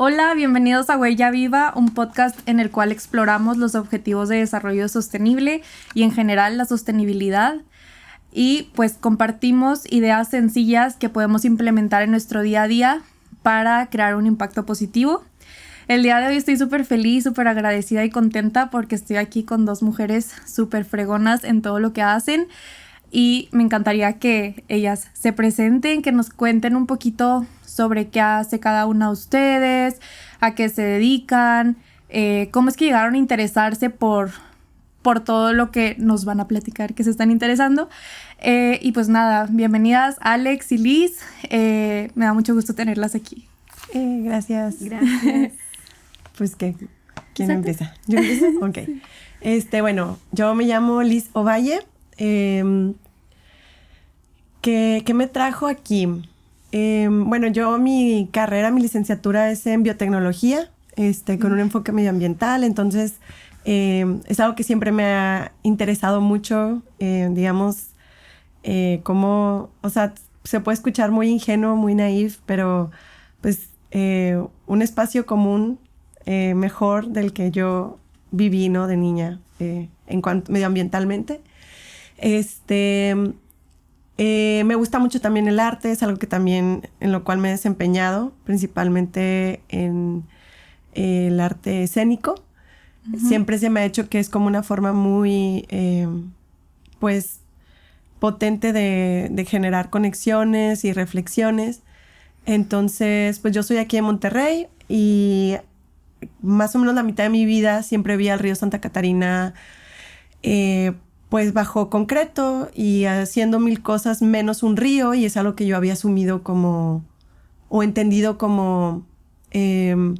Hola, bienvenidos a Huella Viva, un podcast en el cual exploramos los objetivos de desarrollo sostenible y en general la sostenibilidad. Y pues compartimos ideas sencillas que podemos implementar en nuestro día a día para crear un impacto positivo. El día de hoy estoy súper feliz, súper agradecida y contenta porque estoy aquí con dos mujeres súper fregonas en todo lo que hacen. Y me encantaría que ellas se presenten, que nos cuenten un poquito sobre qué hace cada una de ustedes, a qué se dedican, cómo es que llegaron a interesarse por todo lo que nos van a platicar, que se están interesando. Y pues nada, bienvenidas Alex y Liz. Me da mucho gusto tenerlas aquí. Gracias. Gracias. Pues, ¿quién empieza? ¿Yo empiezo? Ok. Bueno, yo me llamo Liz Ovalle. ¿Qué me trajo aquí? Bueno, yo mi licenciatura es en biotecnología, con un enfoque medioambiental, entonces es algo que siempre me ha interesado mucho, digamos, cómo, o sea, se puede escuchar muy ingenuo, muy naif, pero pues un espacio común mejor del que yo viví, ¿no? De niña, en cuanto medioambientalmente. Me gusta mucho también el arte, es algo que también en lo cual me he desempeñado, principalmente en el arte escénico. Uh-huh. Siempre se me ha hecho que es como una forma muy, pues, potente de generar conexiones y reflexiones. Entonces, pues yo soy aquí en Monterrey y más o menos la mitad de mi vida siempre vi al río Santa Catarina pues bajo concreto y haciendo mil cosas menos un río, y es algo que yo había asumido como, o entendido como un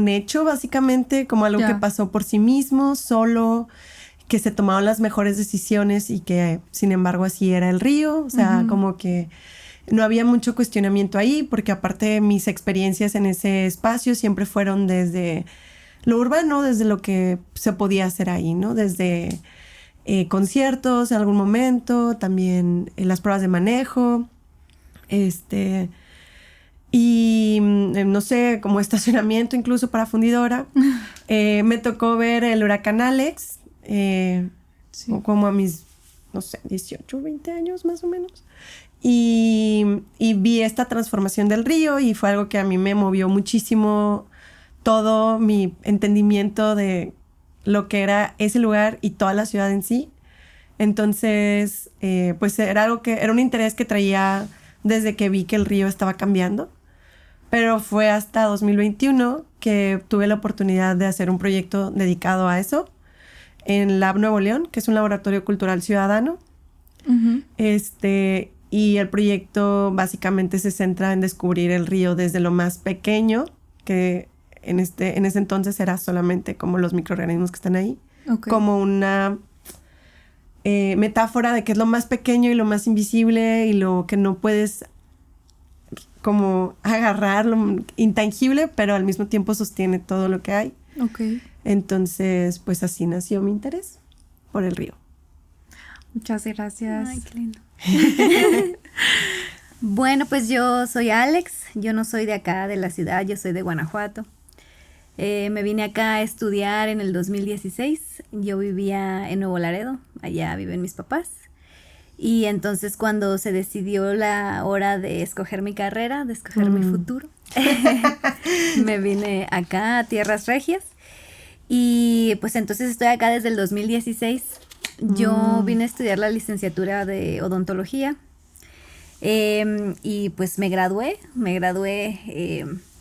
hecho, básicamente, como algo que pasó por sí mismo, solo, que se tomaban las mejores decisiones y que, sin embargo, así era el río. O sea, como que no había mucho cuestionamiento ahí, porque aparte mis experiencias en ese espacio siempre fueron desde lo urbano, desde lo que se podía hacer ahí, ¿no? Desde conciertos en algún momento, también las pruebas de manejo, y no sé, como estacionamiento incluso para fundidora. Me tocó ver el huracán Alex, sí, como a mis, no sé, 18, 20 años más o menos. Y vi esta transformación del río y fue algo que a mí me movió muchísimo todo mi entendimiento de lo que era ese lugar y toda la ciudad en sí. Entonces, pues era un interés que traía desde que vi que el río estaba cambiando. Pero fue hasta 2021 que tuve la oportunidad de hacer un proyecto dedicado a eso en Lab Nuevo León, que es un laboratorio cultural ciudadano. Uh-huh. Y el proyecto básicamente se centra en descubrir el río desde lo más pequeño, que en ese entonces era solamente como los microorganismos que están ahí, okay, como una metáfora de que es lo más pequeño y lo más invisible y lo que no puedes como agarrar, lo intangible, pero al mismo tiempo sostiene todo lo que hay. Okay. Entonces, pues así nació mi interés por el río. Muchas gracias. Ay, qué lindo. Bueno, pues yo soy Alex, yo no soy de acá, de la ciudad, yo soy de Guanajuato. Me vine acá a estudiar en el 2016, yo vivía en Nuevo Laredo, allá viven mis papás. Y entonces cuando se decidió la hora de escoger mi carrera, de escoger mi futuro, me vine acá a Tierras Regias. Y pues entonces estoy acá desde el 2016. Yo vine a estudiar la licenciatura de odontología y pues me gradué,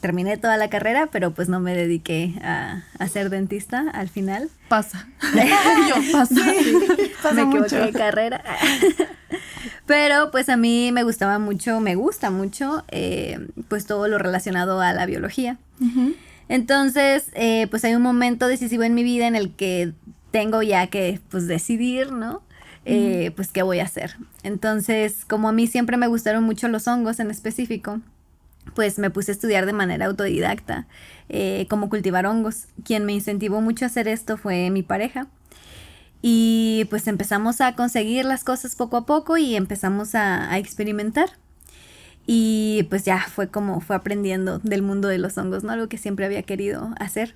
terminé toda la carrera, pero pues no me dediqué a ser dentista al final. Pasa. Pasa. Sí, pasa me mucho. equivoqué de carrera. Pero pues a mí me gusta mucho, pues todo lo relacionado a la biología. Uh-huh. Entonces, pues hay un momento decisivo en mi vida en el que tengo ya que pues decidir, ¿no? Pues qué voy a hacer. Entonces, como a mí siempre me gustaron mucho los hongos en específico, pues me puse a estudiar de manera autodidacta cómo cultivar hongos. Quien me incentivó mucho a hacer esto fue mi pareja. Y pues empezamos a conseguir las cosas poco a poco y empezamos a experimentar. Y pues ya fue aprendiendo del mundo de los hongos, ¿no? Algo que siempre había querido hacer.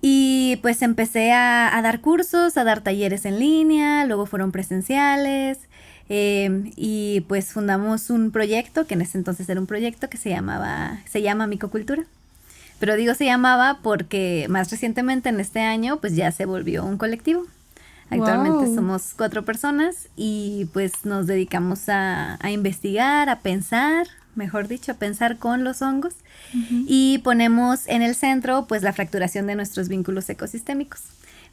Y pues empecé a dar cursos, a dar talleres en línea, luego fueron presenciales, y pues fundamos un proyecto, que en ese entonces era un proyecto que se llama Micocultura. Pero digo se llamaba porque más recientemente en este año pues ya se volvió un colectivo. Actualmente somos 4 personas y pues nos dedicamos a investigar, a pensar, mejor dicho, a pensar con los hongos. Y ponemos en el centro pues la fracturación de nuestros vínculos ecosistémicos.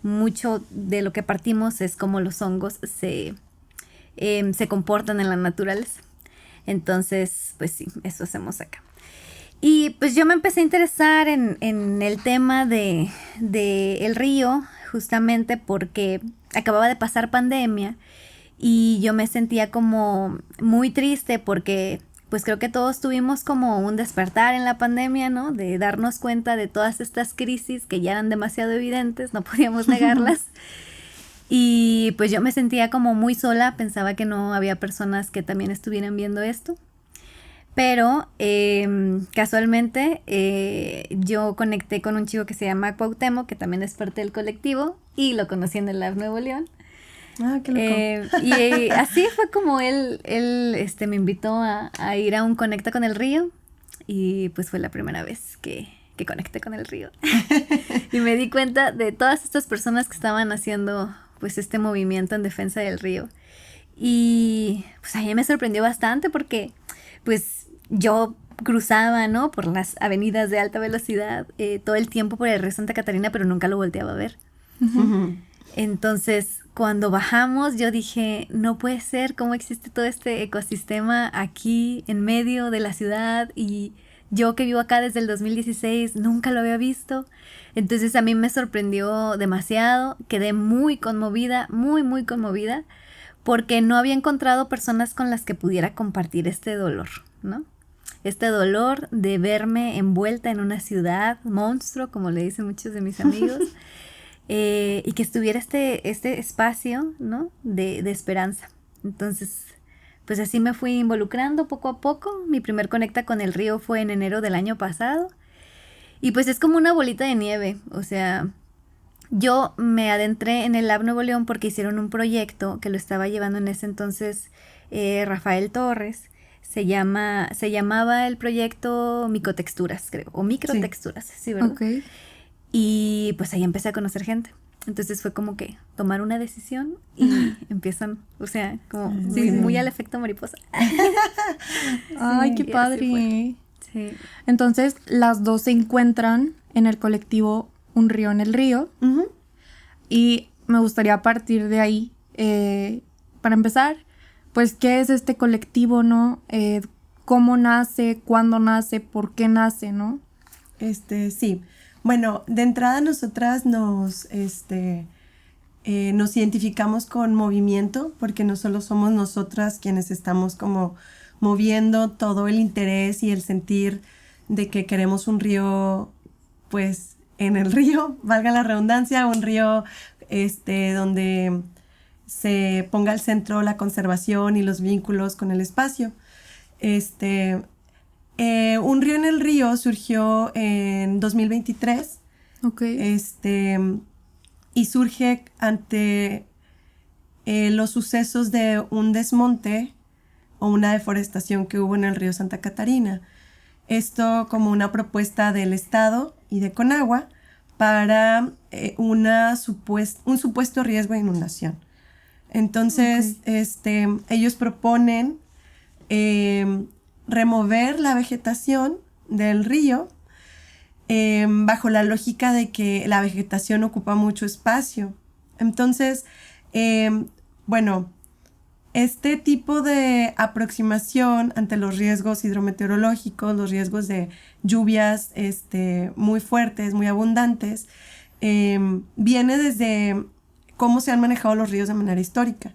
Mucho de lo que partimos es cómo los hongos se comportan en la naturaleza. Entonces, pues sí, eso hacemos acá. Y pues yo me empecé a interesar en el tema de el río, justamente porque acababa de pasar pandemia y yo me sentía como muy triste porque pues creo que todos tuvimos como un despertar en la pandemia, ¿no? De darnos cuenta de todas estas crisis que ya eran demasiado evidentes, no podíamos negarlas. Y pues yo me sentía como muy sola, pensaba que no había personas que también estuvieran viendo esto. Pero casualmente yo conecté con un chico que se llama Cuauhtémoc, que también es parte del colectivo, y lo conocí en el Lab Nuevo León. Ah, qué loco. Y así fue como él me invitó a ir a un Conecta con el Río, y pues fue la primera vez que conecté con el río. Y me di cuenta de todas estas personas que estaban haciendo pues este movimiento en defensa del río. Y pues a mí me sorprendió bastante porque pues yo cruzaba, ¿no? Por las avenidas de alta velocidad todo el tiempo por el río Santa Catarina, pero nunca lo volteaba a ver. Entonces, cuando bajamos, yo dije, no puede ser, cómo existe todo este ecosistema aquí en medio de la ciudad, y yo que vivo acá desde el 2016 nunca lo había visto. Entonces a mí me sorprendió demasiado, quedé muy conmovida, muy, muy conmovida, porque no había encontrado personas con las que pudiera compartir este dolor, ¿no? Este dolor de verme envuelta en una ciudad monstruo, como le dicen muchos de mis amigos, y que estuviera este espacio, ¿no? de esperanza. Entonces, pues así me fui involucrando poco a poco. Mi primer Conecta con el Río fue en enero del año pasado. Y pues es como una bolita de nieve. O sea, yo me adentré en el Lab Nuevo León porque hicieron un proyecto que lo estaba llevando en ese entonces Rafael Torres. Se llamaba el proyecto Micotexturas, creo, o Microtexturas, sí, ¿verdad? Okay. Y pues ahí empecé a conocer gente. Entonces fue como que tomar una decisión y empiezan, o sea, como muy al efecto mariposa. Ay, qué padre. Sí. Entonces, las dos se encuentran en el colectivo Un Río en el Río. Y me gustaría partir de ahí, para empezar, pues, ¿qué es este colectivo, no? ¿Cómo nace? ¿Cuándo nace? ¿Por qué nace, no? Sí. Bueno, de entrada nosotras nos identificamos con movimiento, porque no solo somos nosotras quienes estamos como moviendo todo el interés y el sentir de que queremos un río, pues en el río, valga la redundancia, un río donde se ponga al centro la conservación y los vínculos con el espacio. Un Río en el Río surgió en 2023. Okay. Y surge ante los sucesos de un desmonte o una deforestación que hubo en el río Santa Catarina. Esto como una propuesta del Estado y de Conagua para un supuesto riesgo de inundación. Entonces, ellos proponen remover la vegetación del río bajo la lógica de que la vegetación ocupa mucho espacio. Entonces, este tipo de aproximación ante los riesgos hidrometeorológicos, los riesgos de lluvias muy fuertes, muy abundantes, viene desde cómo se han manejado los ríos de manera histórica.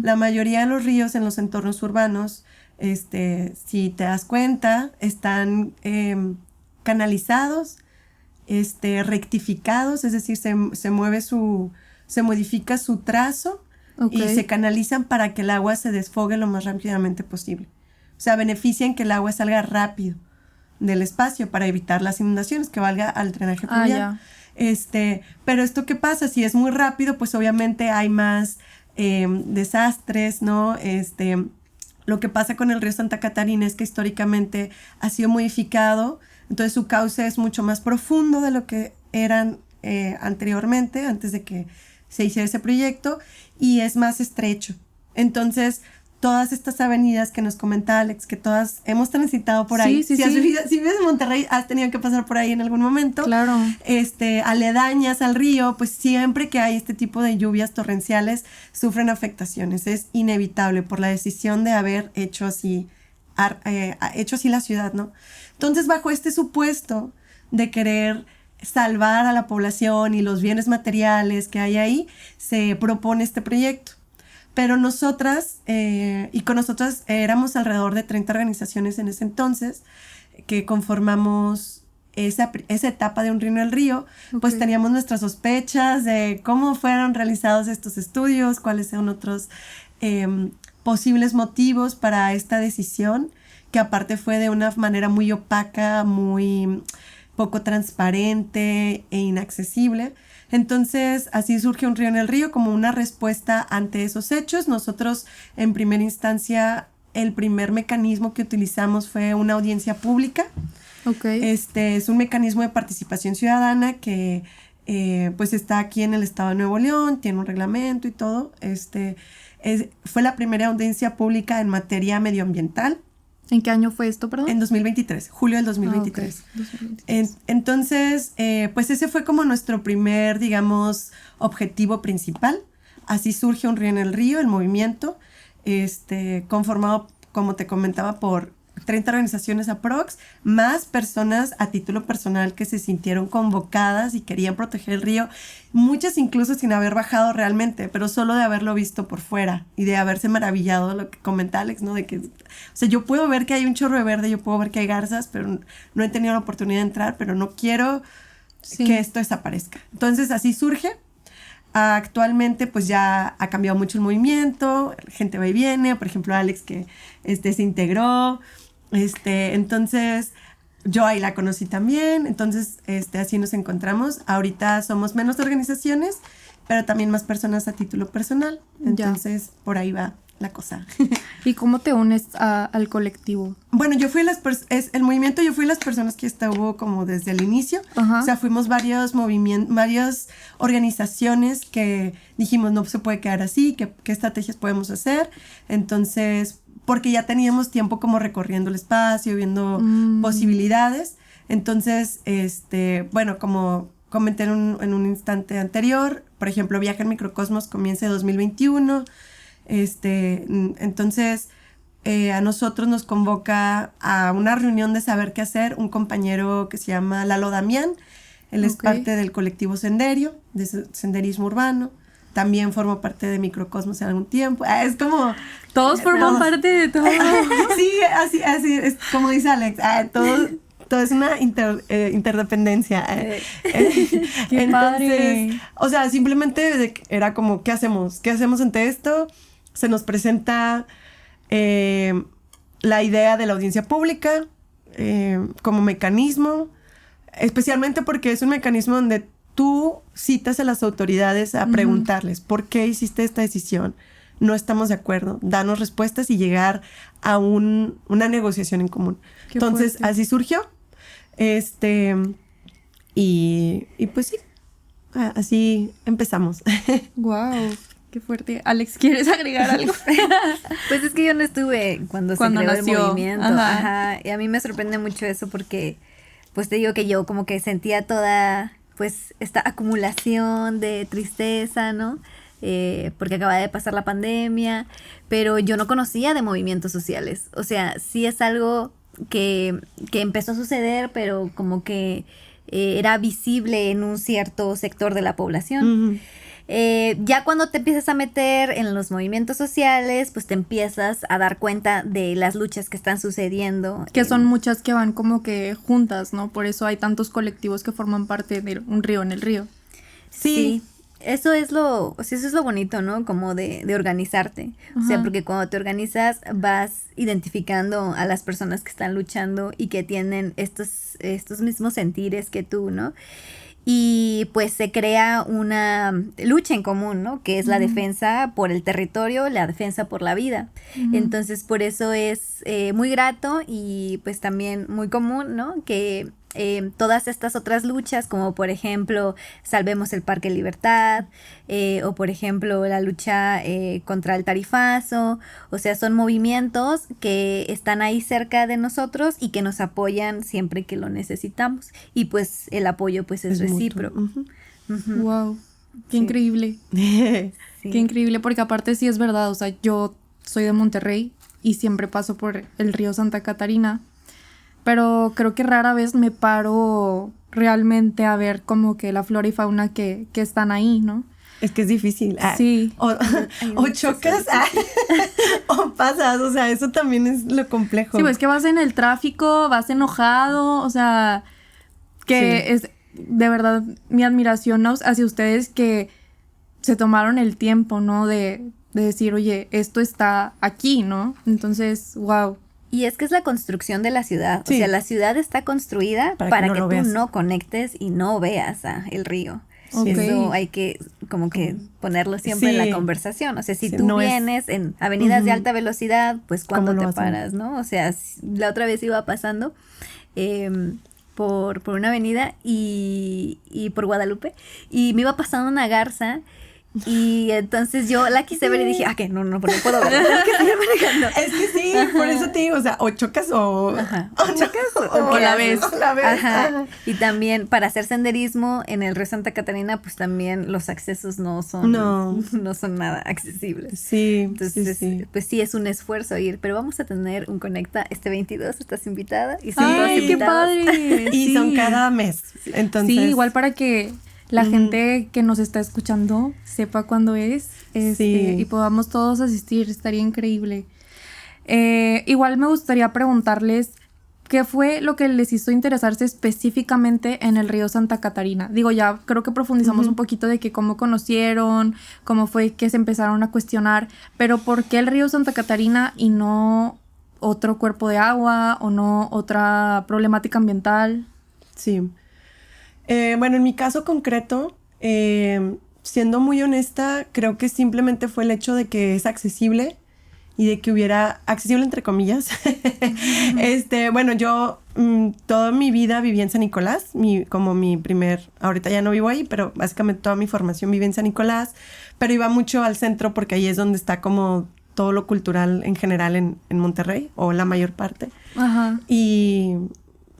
La mayoría de los ríos en los entornos urbanos, si te das cuenta, están canalizados, rectificados, es decir, se modifica su trazo. Okay. Y se canalizan para que el agua se desfogue lo más rápidamente posible. O sea, benefician que el agua salga rápido del espacio para evitar las inundaciones, que valga al drenaje fluvial. Pero esto, ¿qué pasa? Si es muy rápido, pues obviamente hay más desastres, ¿no? Lo que pasa con el río Santa Catarina es que históricamente ha sido modificado, entonces su cauce es mucho más profundo de lo que eran anteriormente, antes de que se hiciera ese proyecto, y es más estrecho. Entonces, todas estas avenidas que nos comenta Alex, que todas hemos transitado por ahí. Si vives en Monterrey, has tenido que pasar por ahí en algún momento. Claro. Aledañas al río, pues siempre que hay este tipo de lluvias torrenciales, sufren afectaciones. Es inevitable por la decisión de haber hecho así la ciudad, ¿no? Entonces, bajo este supuesto de querer salvar a la población y los bienes materiales que hay ahí, se propone este proyecto. Pero nosotras, y con nosotras éramos alrededor de 30 organizaciones en ese entonces, que conformamos esa etapa de Un Río en el Río, pues teníamos nuestras sospechas de cómo fueron realizados estos estudios, cuáles son otros posibles motivos para esta decisión, que aparte fue de una manera muy opaca, muy poco transparente e inaccesible. Entonces, así surge Un Río en el Río como una respuesta ante esos hechos. Nosotros, en primera instancia, el primer mecanismo que utilizamos fue una audiencia pública. Es un mecanismo de participación ciudadana que pues está aquí en el estado de Nuevo León, tiene un reglamento y todo. Fue la primera audiencia pública en materia medioambiental. ¿En qué año fue esto, perdón? En 2023, julio del 2023. 2023. Entonces, pues ese fue como nuestro primer, digamos, objetivo principal. Así surge Un Río en el Río, el movimiento, conformado, como te comentaba, por 30 organizaciones aprox, más personas a título personal que se sintieron convocadas y querían proteger el río, muchas incluso sin haber bajado realmente, pero solo de haberlo visto por fuera y de haberse maravillado, lo que comenta Alex, ¿no? De que, o sea, yo puedo ver que hay un chorro de verde, yo puedo ver que hay garzas, pero no he tenido la oportunidad de entrar, pero no quiero que esto desaparezca. Entonces, así surge. Actualmente pues ya ha cambiado mucho el movimiento, la gente va y viene, por ejemplo Alex que se integró, entonces yo ahí la conocí también, entonces así nos encontramos. Ahorita somos menos organizaciones, pero también más personas a título personal, entonces por ahí va la cosa. ¿Y cómo te unes al colectivo? Bueno, yo fui el movimiento, yo fui las personas que estuvo como desde el inicio. O sea, fuimos varias organizaciones que dijimos no se puede quedar así, qué estrategias podemos hacer. Entonces, porque ya teníamos tiempo como recorriendo el espacio, viendo posibilidades. Entonces, bueno, como comenté en un instante anterior, por ejemplo, Viaje al Microcosmos comienza en 2021. Entonces a nosotros nos convoca a una reunión de saber qué hacer un compañero que se llama Lalo Damián. Él es parte del colectivo Senderio, de senderismo urbano. También formó parte de Microcosmos en algún tiempo. Es como... Todos forman parte de todo. Sí, así es como dice Alex. Todo es una interdependencia. Qué entonces, padre. O sea, simplemente era como, ¿qué hacemos? ¿Qué hacemos ante esto? Se nos presenta la idea de la audiencia pública como mecanismo, especialmente porque es un mecanismo donde tú citas a las autoridades a preguntarles, ¿por qué hiciste esta decisión? No estamos de acuerdo, danos respuestas y llegar a una negociación en común. Qué Entonces, fuerte. así surgió. Y pues sí, así empezamos. Wow, qué fuerte. Alex, ¿quieres agregar algo? Pues es que yo no estuve cuando se creó nació. el movimiento. Ajá. Y a mí me sorprende mucho eso porque, pues te digo que yo como que sentía toda, pues, esta acumulación de tristeza, ¿no? Porque acaba de pasar la pandemia, pero yo no conocía de movimientos sociales. O sea, sí es algo que empezó a suceder, pero como que era visible en un cierto sector de la población. Ya cuando te empiezas a meter en los movimientos sociales, pues te empiezas a dar cuenta de las luchas que están sucediendo. Que son muchas que van como que juntas, ¿no? Por eso hay tantos colectivos que forman parte de Un Río en el Río. Sí. Eso es lo, o sea, eso es lo bonito, ¿no? Como de organizarte. O sea, porque cuando te organizas vas identificando a las personas que están luchando y que tienen estos mismos sentires que tú, ¿no? Y pues se crea una lucha en común, ¿no? Que es la defensa por el territorio, la defensa por la vida. Entonces, por eso es muy grato y pues también muy común, ¿no? Que todas estas otras luchas, como por ejemplo Salvemos el Parque Libertad, o por ejemplo la lucha contra el tarifazo, o sea, son movimientos que están ahí cerca de nosotros y que nos apoyan siempre que lo necesitamos, y pues el apoyo pues es recíproco. Wow, qué increíble. Sí. Qué increíble, porque aparte sí es verdad, o sea, yo soy de Monterrey y siempre paso por el río Santa Catarina, pero creo que rara vez me paro realmente a ver como que la flora y fauna que están ahí, ¿no? Es que es difícil. Sí. O chocas o pasas, o sea, eso también es lo complejo. Sí, pues que vas en el tráfico, vas enojado, o sea, que es de verdad mi admiración hacia ustedes que se tomaron el tiempo, ¿no? De decir, oye, esto está aquí, ¿no? Entonces, wow. Y es que es la construcción de la ciudad. Sí. O sea, la ciudad está construida para que no tú veas. no conectes y no veas el río. Sí. Eso hay que como que ponerlo siempre en la conversación. O sea, si tú no vienes en avenidas de alta velocidad, pues ¿cuándo ¿Cómo lo te hacen? paras, no? O sea, la otra vez iba pasando por una avenida y por Guadalupe y me iba pasando una garza. Y entonces yo la quise ver y dije, que no puedo ver. Que seguir manejando. Es que sí, por eso te digo, o sea, o chocas o... Ajá. o chocas o la ves. Ajá. Y también para hacer senderismo en el río Santa Catarina, pues también los accesos no son nada accesibles. Sí, Entonces, sí. pues sí es un esfuerzo ir, pero vamos a tener un Conecta este 22, estás invitada y son todos ¡Ay, qué invitados. padre! Y son cada mes. Entonces, Sí, igual para que la gente que nos está escuchando sepa cuándo es y podamos todos asistir, estaría increíble. Igual me gustaría preguntarles qué fue lo que les hizo interesarse específicamente en el río Santa Catarina. Digo, ya creo que profundizamos un poquito de que cómo conocieron, cómo fue que se empezaron a cuestionar, pero ¿por qué el río Santa Catarina y no otro cuerpo de agua o no otra problemática ambiental? Sí. Bueno, en mi caso concreto, siendo muy honesta, creo que simplemente fue el hecho de que es accesible y de que hubiera, accesible entre comillas. Bueno, yo toda mi vida viví en San Nicolás, ahorita ya no vivo ahí, pero básicamente toda mi formación viví en San Nicolás, pero iba mucho al centro porque ahí es donde está como todo lo cultural en general en Monterrey, o la mayor parte. Ajá.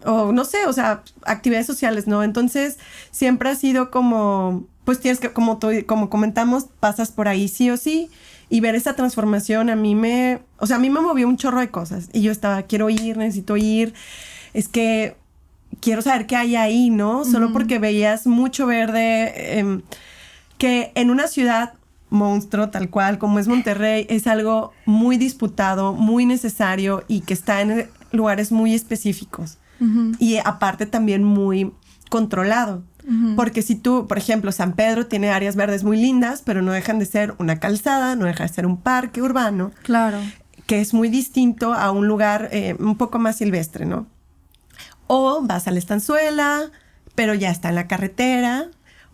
O no sé, o sea, actividades sociales, ¿no? Entonces, siempre ha sido como, pues tienes que, como comentamos, pasas por ahí sí o sí, y ver esa transformación a mí me movió un chorro de cosas, y yo estaba, necesito ir, es que quiero saber qué hay ahí, ¿no? Solo porque veías mucho verde, que en una ciudad monstruo, tal cual, como es Monterrey, es algo muy disputado, muy necesario, y que está en lugares muy específicos. Y aparte también muy controlado. Porque si tú, por ejemplo, San Pedro tiene áreas verdes muy lindas, pero no dejan de ser una calzada, no deja de ser un parque urbano. Claro. Que es muy distinto a un lugar un poco más silvestre, ¿no? O vas a la Estanzuela, pero ya está en la carretera.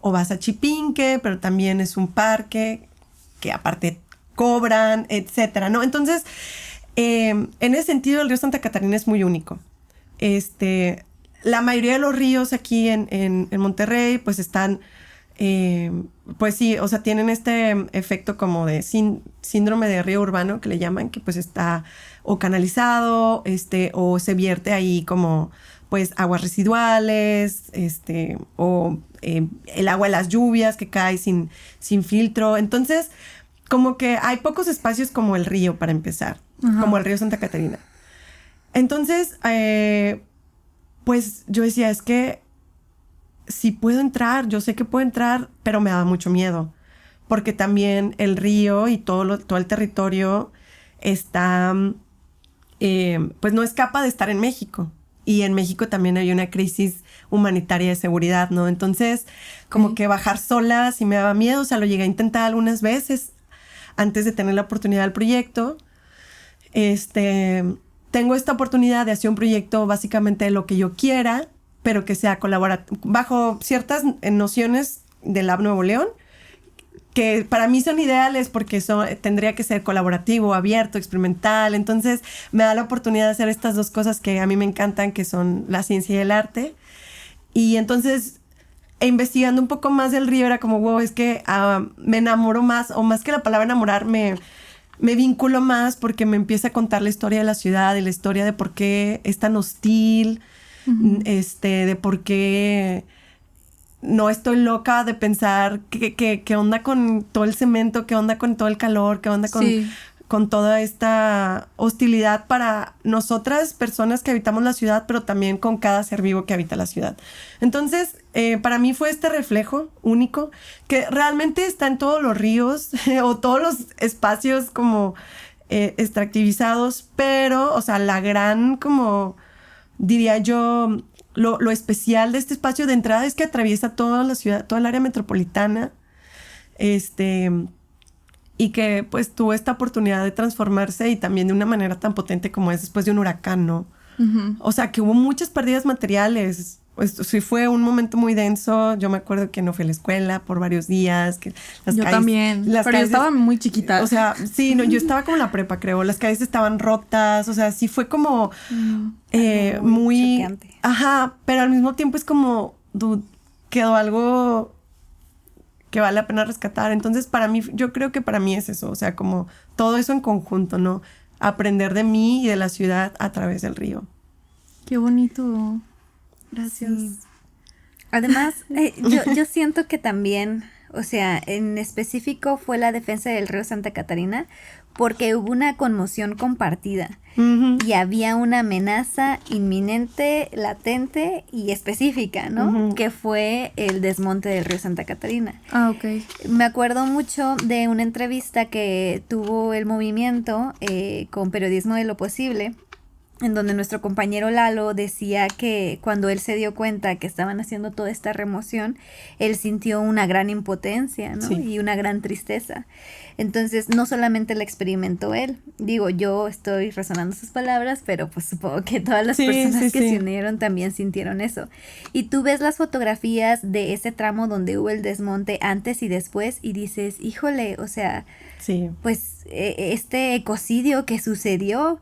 O vas a Chipinque, pero también es un parque que aparte cobran, etcétera, ¿no? Entonces, en ese sentido, el río Santa Catarina es muy único. La mayoría de los ríos aquí en Monterrey pues están, pues sí, o sea, tienen este efecto como de síndrome de río urbano que le llaman, que pues está o canalizado, o se vierte ahí como pues aguas residuales, o el agua de las lluvias que cae sin filtro. Entonces, como que hay pocos espacios como el río para empezar, como el río Santa Catarina. Entonces, pues yo decía, es que si puedo entrar, yo sé que puedo entrar, pero me da mucho miedo. Porque también el río y todo el territorio está, pues no escapa de estar en México. y en México también hay una crisis humanitaria de seguridad, ¿no? Entonces, como que bajar sola sí me daba miedo, o sea, lo llegué a intentar algunas veces antes de tener la oportunidad del proyecto. Tengo esta oportunidad de hacer un proyecto básicamente de lo que yo quiera, pero que sea colaborativo, bajo ciertas nociones del Lab Nuevo León, que para mí son ideales porque tendría que ser colaborativo, abierto, experimental. Entonces me da la oportunidad de hacer estas dos cosas que a mí me encantan, que son la ciencia y el arte. Y entonces, investigando un poco más del río, era como, wow, es que me enamoro más, o más que la palabra enamorar, me vinculo más porque me empieza a contar la historia de la ciudad y la historia de por qué es tan hostil, de por qué no estoy loca de pensar qué onda con todo el cemento, qué onda con todo el calor, qué onda con toda esta hostilidad para nosotras, personas que habitamos la ciudad, pero también con cada ser vivo que habita la ciudad. Entonces, para mí fue este reflejo único que realmente está en todos los ríos o todos los espacios como extractivizados, pero, o sea, la gran, como diría yo, lo especial de este espacio de entrada es que atraviesa toda la ciudad, toda el área metropolitana, y que pues tuvo esta oportunidad de transformarse y también de una manera tan potente como es después de un huracán, ¿no? O sea, que hubo muchas pérdidas materiales. Pues sí fue un momento muy denso. Yo me acuerdo que no fui a la escuela por varios días. Que yo también, pero yo estaba muy chiquita. O sea, sí, no, yo estaba como en la prepa, creo. Las calles estaban rotas. O sea, sí fue como muy choqueante. Ajá, pero al mismo tiempo es como, dude, quedó algo que vale la pena rescatar. Entonces, para mí, yo creo que para mí es eso. O sea, como todo eso en conjunto, ¿no? Aprender de mí y de la ciudad a través del río. Qué bonito. Gracias. Sí. Además, yo siento que también, o sea, en específico fue la defensa del río Santa Catarina porque hubo una conmoción compartida y había una amenaza inminente, latente y específica, ¿no? Que fue el desmonte del río Santa Catarina. Ah, ok. Me acuerdo mucho de una entrevista que tuvo el movimiento con Periodismo de lo Posible, en donde nuestro compañero Lalo decía que cuando él se dio cuenta que estaban haciendo toda esta remoción, él sintió una gran impotencia, ¿no? Sí. Y una gran tristeza. Entonces, no solamente la experimentó él. Digo, yo estoy resonando sus palabras, pero pues supongo que todas las personas que se unieron también sintieron eso. Y tú ves las fotografías de ese tramo donde hubo el desmonte antes y después y dices, híjole, o sea, pues este ecocidio que sucedió.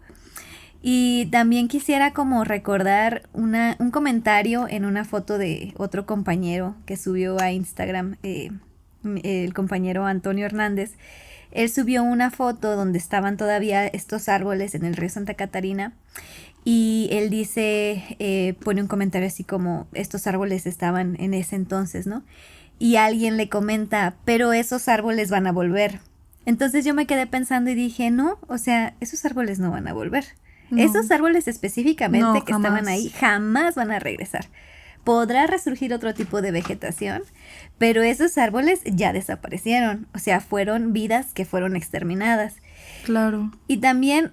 Y también quisiera como recordar un comentario en una foto de otro compañero que subió a Instagram, el compañero Antonio Hernández. Él subió una foto donde estaban todavía estos árboles en el río Santa Catarina y él dice, pone un comentario así como, estos árboles estaban en ese entonces, ¿no? Y alguien le comenta, pero esos árboles van a volver. Entonces yo me quedé pensando y dije, no, o sea, esos árboles no van a volver. No. Esos árboles específicamente que estaban ahí jamás van a regresar. Podrá resurgir otro tipo de vegetación, pero esos árboles ya desaparecieron. O sea, fueron vidas que fueron exterminadas. Claro. Y también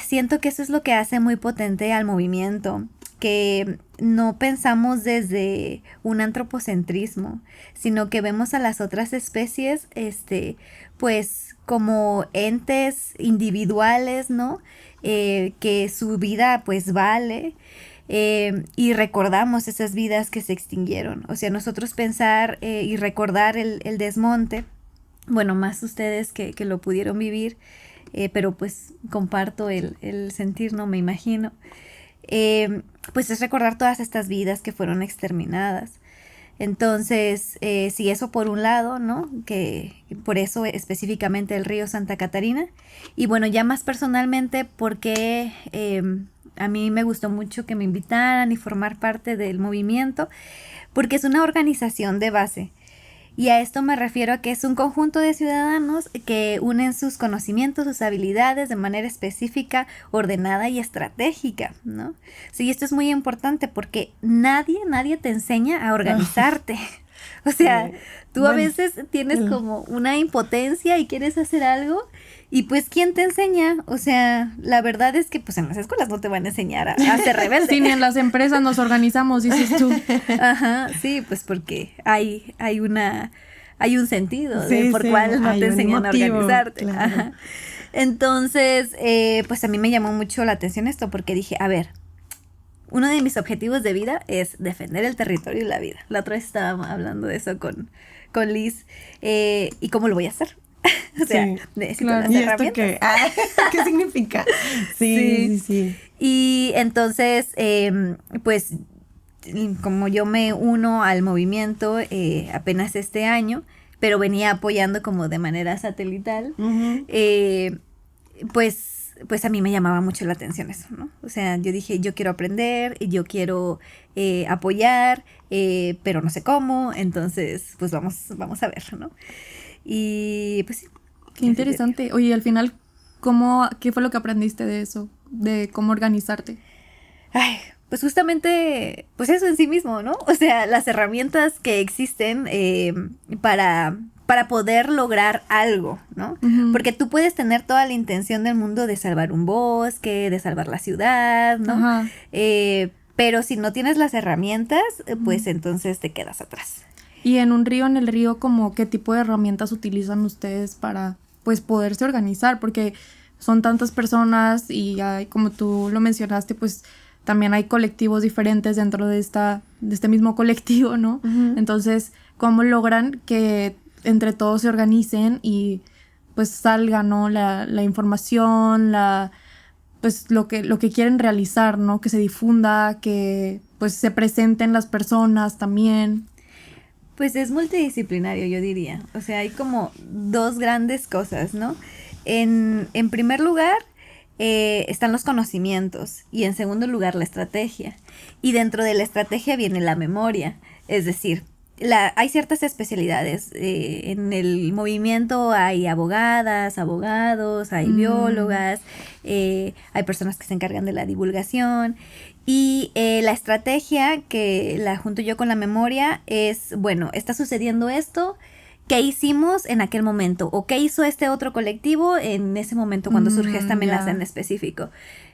siento que eso es lo que hace muy potente al movimiento, que no pensamos desde un antropocentrismo, sino que vemos a las otras especies, pues como entes individuales, ¿no? Que su vida pues vale y recordamos esas vidas que se extinguieron. O sea, nosotros pensar y recordar el desmonte, bueno, más ustedes que lo pudieron vivir, pero pues comparto el sentir, no me imagino, pues es recordar todas estas vidas que fueron exterminadas. Entonces, sí, eso por un lado, ¿no? Que por eso específicamente el río Santa Catarina. Y bueno, ya más personalmente, porque a mí me gustó mucho que me invitaran y formar parte del movimiento, porque es una organización de base. Y a esto me refiero a que es un conjunto de ciudadanos que unen sus conocimientos, sus habilidades de manera específica, ordenada y estratégica, ¿no? Sí, esto es muy importante porque nadie te enseña a organizarte. O sea, tú a veces tienes como una impotencia y quieres hacer algo Y pues, ¿quién te enseña? O sea, la verdad es que pues en las escuelas no te van a enseñar a ser rebelde. Sí, ni en las empresas nos organizamos, dices tú. Ajá, sí, pues porque hay un sentido Sí, por sí, cual no hay te un enseñan motivo, a organizarte. claro. Ajá. Entonces, pues a mí me llamó mucho la atención esto porque dije, a ver, uno de mis objetivos de vida es defender el territorio y la vida. La otra vez estábamos hablando de eso con Liz. ¿Y cómo lo voy a hacer? O sea, Sí, necesito claro. las ¿Y esto herramientas. qué? ¿Qué significa? Sí. Y entonces, pues, como yo me uno al movimiento apenas este año, pero venía apoyando como de manera satelital, Ujú. pues a mí me llamaba mucho la atención eso, ¿no? O sea, yo dije, yo quiero aprender, yo quiero apoyar, pero no sé cómo, entonces, pues vamos a ver, ¿no? Y pues sí. Qué interesante. Oye, al final, ¿qué fue lo que aprendiste de eso? De cómo organizarte. Ay, pues justamente, pues eso en sí mismo, ¿no? O sea, las herramientas que existen para poder lograr algo, ¿no? Ujú. Porque tú puedes tener toda la intención del mundo de salvar un bosque, de salvar la ciudad, ¿no? Ajá. Pero si no tienes las herramientas, pues entonces te quedas atrás. Y en el río, como qué tipo de herramientas utilizan ustedes para, pues, poderse organizar, porque son tantas personas y hay, como tú lo mencionaste, pues, también hay colectivos diferentes dentro de este mismo colectivo, ¿no? Ujú. Entonces, ¿cómo logran que entre todos se organicen y, pues, salga, ¿no? La información, pues, lo que quieren realizar, ¿no? Que se difunda, que, pues, se presenten las personas también. Pues es multidisciplinario, yo diría. O sea, hay como dos grandes cosas, ¿no? En primer lugar, están los conocimientos y en segundo lugar la estrategia. Y dentro de la estrategia viene la memoria. Es decir, hay ciertas especialidades. En el movimiento hay abogadas, abogados, hay biólogas, hay personas que se encargan de la divulgación. Y la estrategia que la junto yo con la memoria es, bueno, está sucediendo esto, ¿qué hicimos en aquel momento? ¿O qué hizo este otro colectivo en ese momento cuando surge esta amenaza Ya. en específico?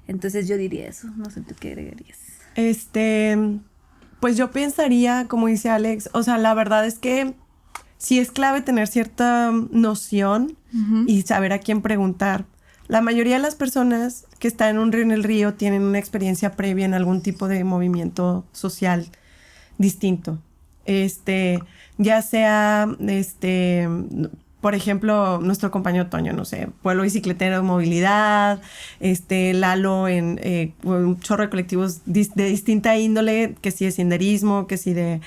Entonces yo diría eso, no sé tú qué agregarías. Pues yo pensaría, como dice Alex, o sea, la verdad es que sí es clave tener cierta noción Ujú. y saber a quién preguntar. La mayoría de las personas que están en el río tienen una experiencia previa en algún tipo de movimiento social distinto. Ya sea, por ejemplo, nuestro compañero Toño, no sé, Pueblo Bicicletero de Movilidad, Lalo en un chorro de colectivos de distinta índole, que sí de senderismo, que sí de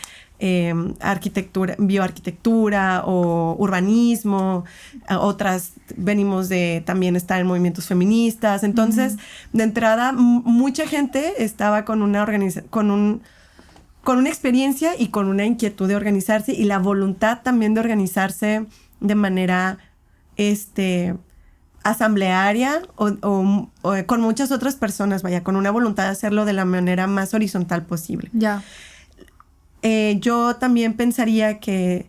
arquitectura, bioarquitectura o urbanismo. Otras venimos de también estar en movimientos feministas. Entonces, de entrada, mucha gente estaba con una experiencia y con una inquietud de organizarse y la voluntad también de organizarse de manera asamblearia o con muchas otras personas, vaya, con una voluntad de hacerlo de la manera más horizontal posible. Ya. Yo también pensaría que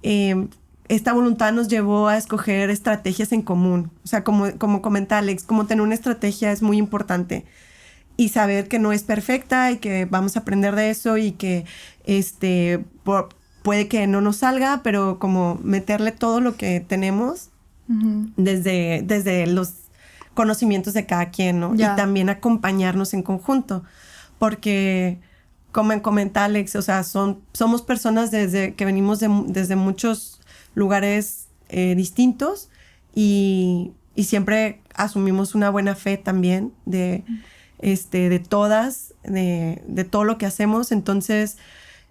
esta voluntad nos llevó a escoger estrategias en común. O sea, como comenta Alex, como tener una estrategia es muy importante. Y saber que no es perfecta y que vamos a aprender de eso y que puede que no nos salga, pero como meterle todo lo que tenemos Ujú. desde los conocimientos de cada quien, ¿no? Ya. Y también acompañarnos en conjunto. Porque, como comenta Alex, o sea, somos personas que venimos desde muchos lugares distintos y siempre asumimos una buena fe también de todas, de todo lo que hacemos. Entonces,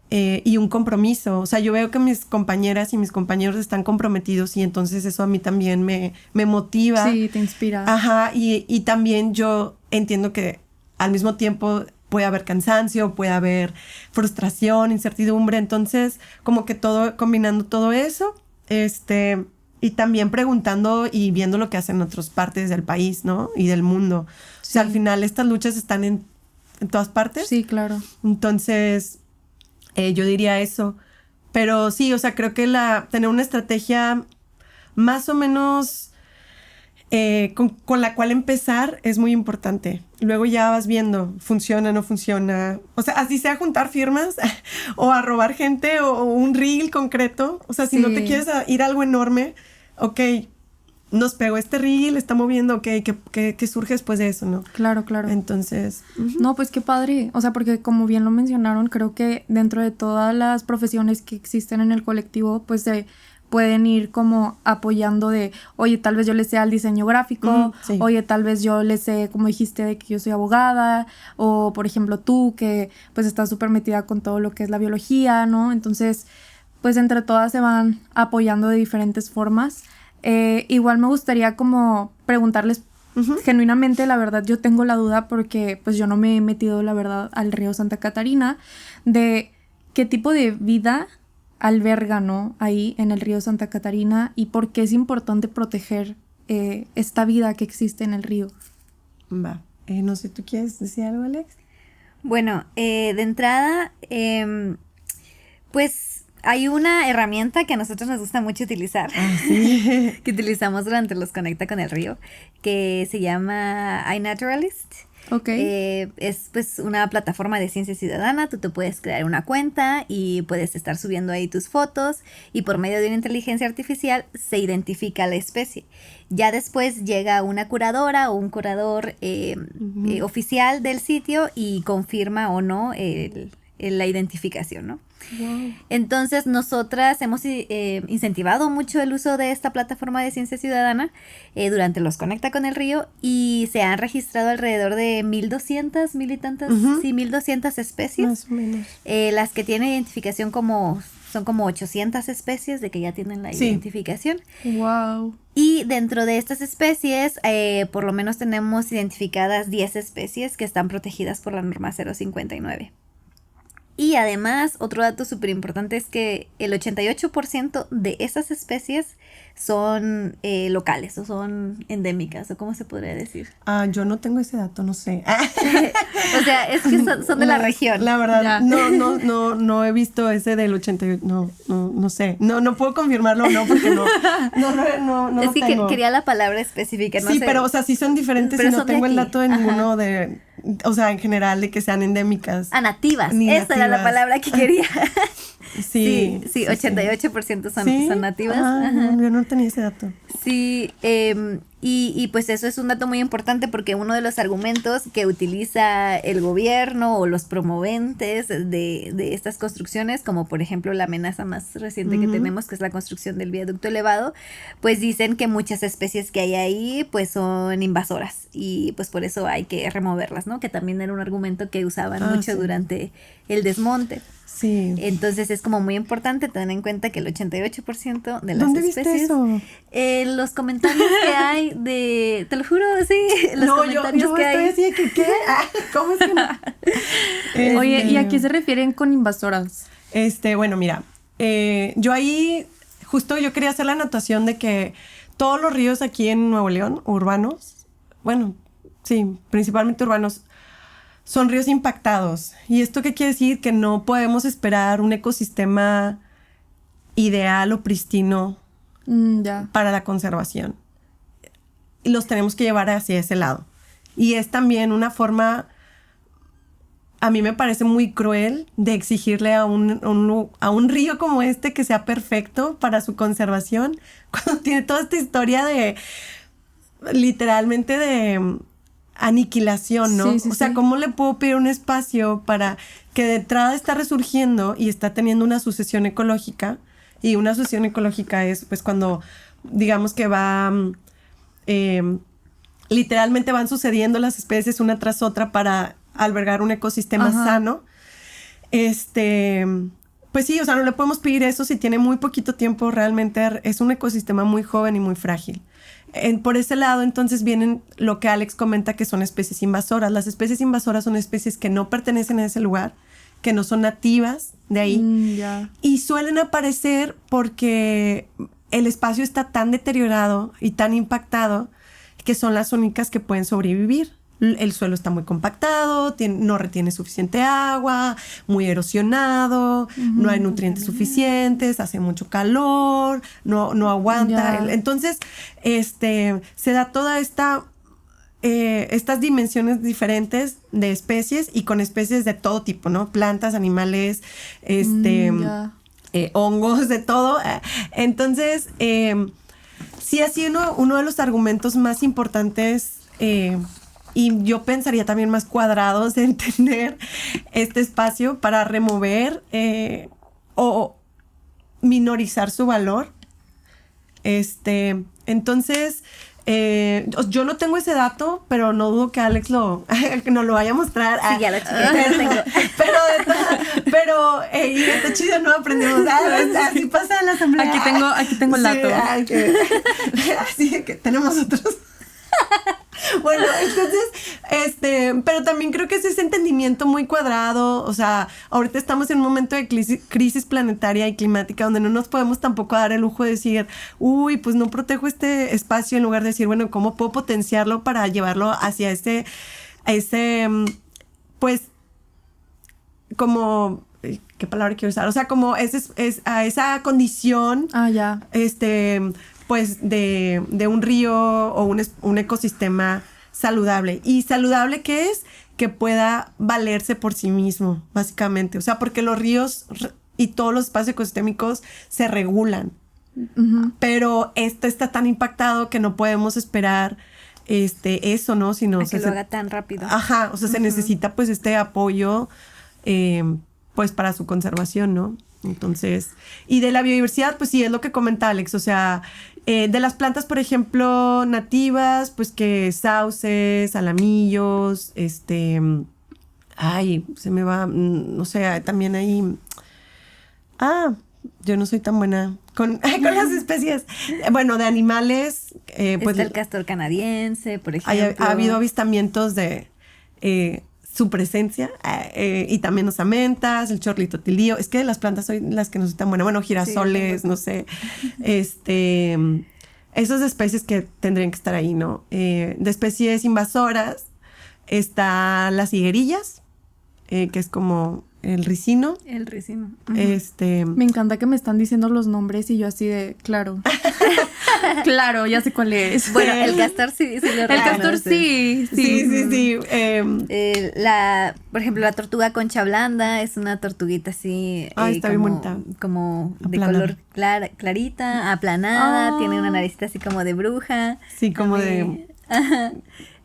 y un compromiso. O sea, yo veo que mis compañeras y mis compañeros están comprometidos y entonces eso a mí también me motiva. Sí, te inspira. Ajá, y también yo entiendo que al mismo tiempo puede haber cansancio, puede haber frustración, incertidumbre. Entonces, como que combinando todo eso, y también preguntando y viendo lo que hacen en otras partes del país, ¿no? Y del mundo. O sea, al final estas luchas están en todas partes. Sí, claro. Entonces, yo diría eso. Pero sí, o sea, creo que tener una estrategia más o menos con la cual empezar es muy importante. Luego ya vas viendo, funciona, no funciona. O sea, así sea juntar firmas o a robar gente o un reel concreto. O sea, si no te quieres ir a algo enorme, ok, nos pegó este reel, está moviendo, ok, ¿qué surge después de eso, no? Claro, claro. Entonces... No, pues qué padre. O sea, porque como bien lo mencionaron, creo que dentro de todas las profesiones que existen en el colectivo, pues se pueden ir como apoyando de, oye, tal vez yo le sé al diseño gráfico, sí. Oye, tal vez yo le sé, como dijiste, de que yo soy abogada, o por ejemplo tú, que pues estás súper metida con todo lo que es la biología, ¿no? Entonces, pues entre todas se van apoyando de diferentes formas. Igual me gustaría como preguntarles genuinamente, la verdad yo tengo la duda porque pues yo no me he metido la verdad al río Santa Catarina, de qué tipo de vida alberga, ¿no? Ahí en el río Santa Catarina y por qué es importante proteger esta vida que existe en el río. Va, no sé, ¿tú quieres decir algo, Alex? Bueno, de entrada, pues hay una herramienta que a nosotros nos gusta mucho utilizar, Sí. que utilizamos durante los Conecta con el Río, que se llama iNaturalist. Ok. Es pues una plataforma de ciencia ciudadana. Tú te puedes crear una cuenta y puedes estar subiendo ahí tus fotos y por medio de una inteligencia artificial se identifica la especie. Ya después llega una curadora o un curador oficial del sitio y confirma o no la identificación, ¿no? Wow. Entonces nosotras hemos incentivado mucho el uso de esta plataforma de ciencia ciudadana durante los Conecta con el Río y se han registrado alrededor de 1,200, 1,200 especies. Más o menos. Las que tienen identificación son como 800 especies de que ya tienen la identificación. Wow. Y dentro de estas especies, por lo menos tenemos identificadas 10 especies que están protegidas por la norma 059. Y además, otro dato súper importante es que el 88% de esas especies son locales o son endémicas, o cómo se podría decir. Yo no tengo ese dato, no sé. O sea, es que son de la región. La verdad, no he visto ese del 88, no sé. No puedo confirmarlo o no, porque no es que tengo. quería la palabra específica, no sí, sé. pero, o sea, sí son diferentes y no tengo el dato de ninguno de, o sea, en general, de que sean endémicas. Nativas. Ni Esa era la nativas. palabra que quería. Sí, 88% son nativas. No, yo no tenía ese dato. Sí, y pues eso es un dato muy importante porque uno de los argumentos que utiliza el gobierno o los promoventes de estas construcciones, como por ejemplo la amenaza más reciente que tenemos, que es la construcción del viaducto elevado, pues dicen que muchas especies que hay ahí pues son invasoras y pues por eso hay que removerlas, ¿no? Que también era un argumento que usaban mucho durante el desmonte. Sí. Entonces es como muy importante tener en cuenta que el 88% de las ¿Dónde especies... viste eso? Los comentarios que hay de... Te lo juro, sí. Los comentarios yo que estoy hay. así de que, ¿qué? ¿Cómo es que no? Oye, ¿y a qué se refieren con invasoras? Bueno, mira, yo ahí, justo yo quería hacer la anotación de que todos los ríos aquí en Nuevo León, urbanos, bueno, sí, principalmente urbanos, son ríos impactados. ¿Y esto qué quiere decir? Que no podemos esperar un ecosistema ideal o pristino para la conservación. Y los tenemos que llevar hacia ese lado. Y es también una forma, a mí me parece muy cruel, de exigirle a un río como este que sea perfecto para su conservación, cuando tiene toda esta historia de, literalmente de aniquilación, ¿no? Sí, o sea, ¿cómo le puedo pedir un espacio para que de entrada está resurgiendo y está teniendo una sucesión ecológica? Y una sucesión ecológica es, pues, cuando, digamos que va, literalmente van sucediendo las especies una tras otra para albergar un ecosistema sano. Pues sí, o sea, no le podemos pedir eso si tiene muy poquito tiempo. Realmente es un ecosistema muy joven y muy frágil. Por ese lado, entonces, vienen lo que Alex comenta, que son especies invasoras. Las especies invasoras son especies que no pertenecen a ese lugar, que no son nativas de ahí. Y suelen aparecer porque el espacio está tan deteriorado y tan impactado que son las únicas que pueden sobrevivir. el suelo está muy compactado, no retiene suficiente agua, muy erosionado, no hay nutrientes suficientes, hace mucho calor, no aguanta. Entonces, se da toda estas dimensiones diferentes de especies y con especies de todo tipo, ¿no? Plantas, animales, hongos, de todo. Entonces, sí ha sido uno de los argumentos más importantes y yo pensaría también más cuadrados de entender este espacio para remover o minorizar su valor. Entonces, yo no tengo ese dato, pero no dudo que Alex nos lo vaya a mostrar. Sí, ya lo tengo. Pero y está chido, ¿no? Aprendimos. Así pasa en la asamblea. Aquí tengo el dato. Así que tenemos otros. Bueno, entonces, pero también creo que es ese entendimiento muy cuadrado. O sea, ahorita estamos en un momento de crisis planetaria y climática donde no nos podemos tampoco dar el lujo de decir, uy, pues no protejo este espacio, en lugar de decir, bueno, ¿cómo puedo potenciarlo para llevarlo hacia ese pues, como, ¿qué palabra quiero usar? O sea, como a esa condición, pues de un río o un ecosistema saludable. ¿Y saludable qué es? Que pueda valerse por sí mismo, básicamente. O sea, porque los ríos y todos los espacios ecosistémicos se regulan. Uh-huh. Pero está tan impactado que no podemos esperar eso, ¿no? Sino a que lo haga tan rápido. Ajá, o sea, se necesita pues este apoyo pues para su conservación, ¿no? Entonces, y de la biodiversidad, pues sí, es lo que comenta Alex, o sea, de las plantas, por ejemplo, nativas, pues que sauces, alamillos, se me va, no sé, también hay, yo no soy tan buena con las especies, bueno, de animales, pues. Está el castor canadiense, por ejemplo. Ha habido avistamientos de su presencia, y también osamentas, el chorlito tildío. Es que de las plantas soy las que no soy tan buena. Bueno, girasoles, sí, no sé. Esas especies que tendrían que estar ahí, ¿no? De especies invasoras están las higuerillas, que es como el ricino. El ricino. Uh-huh. Me encanta que me están diciendo los nombres y yo así de, claro. Claro, ya sé cuál es. Bueno, el castor sí lo El castor sí. Por ejemplo, la tortuga concha blanda es una tortuguita así. Está bien bonita. Como aplanada. De color clarita, aplanada, tiene una naricita así como de bruja. Sí, como de.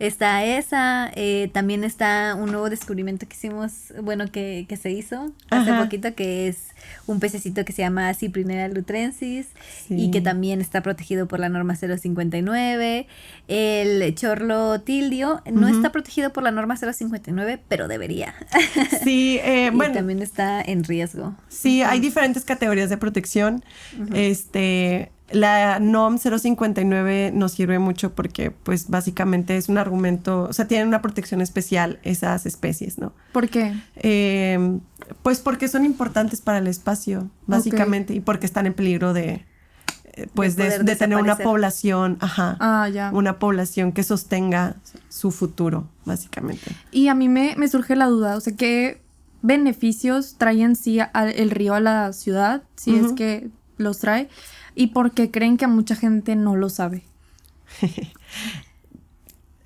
Está esa, también está un nuevo descubrimiento que hicimos, bueno, que se hizo hace poquito, que es un pececito que se llama Cyprinera lutrensis, y que también está protegido por la norma 059. El chorlo tildio no está protegido por la norma 059, pero debería. Sí, bueno. Y también está en riesgo. Sí, hay diferentes categorías de protección. La NOM 059 nos sirve mucho porque, pues, básicamente es un argumento, o sea, tienen una protección especial esas especies, ¿no? ¿Por qué? Pues porque son importantes para el espacio, básicamente, y porque están en peligro de tener una población, una población que sostenga su futuro, básicamente. Y a mí me surge la duda, o sea, ¿qué beneficios trae en sí el río a la ciudad, si es que los trae? ¿Y por qué creen que a mucha gente no lo sabe?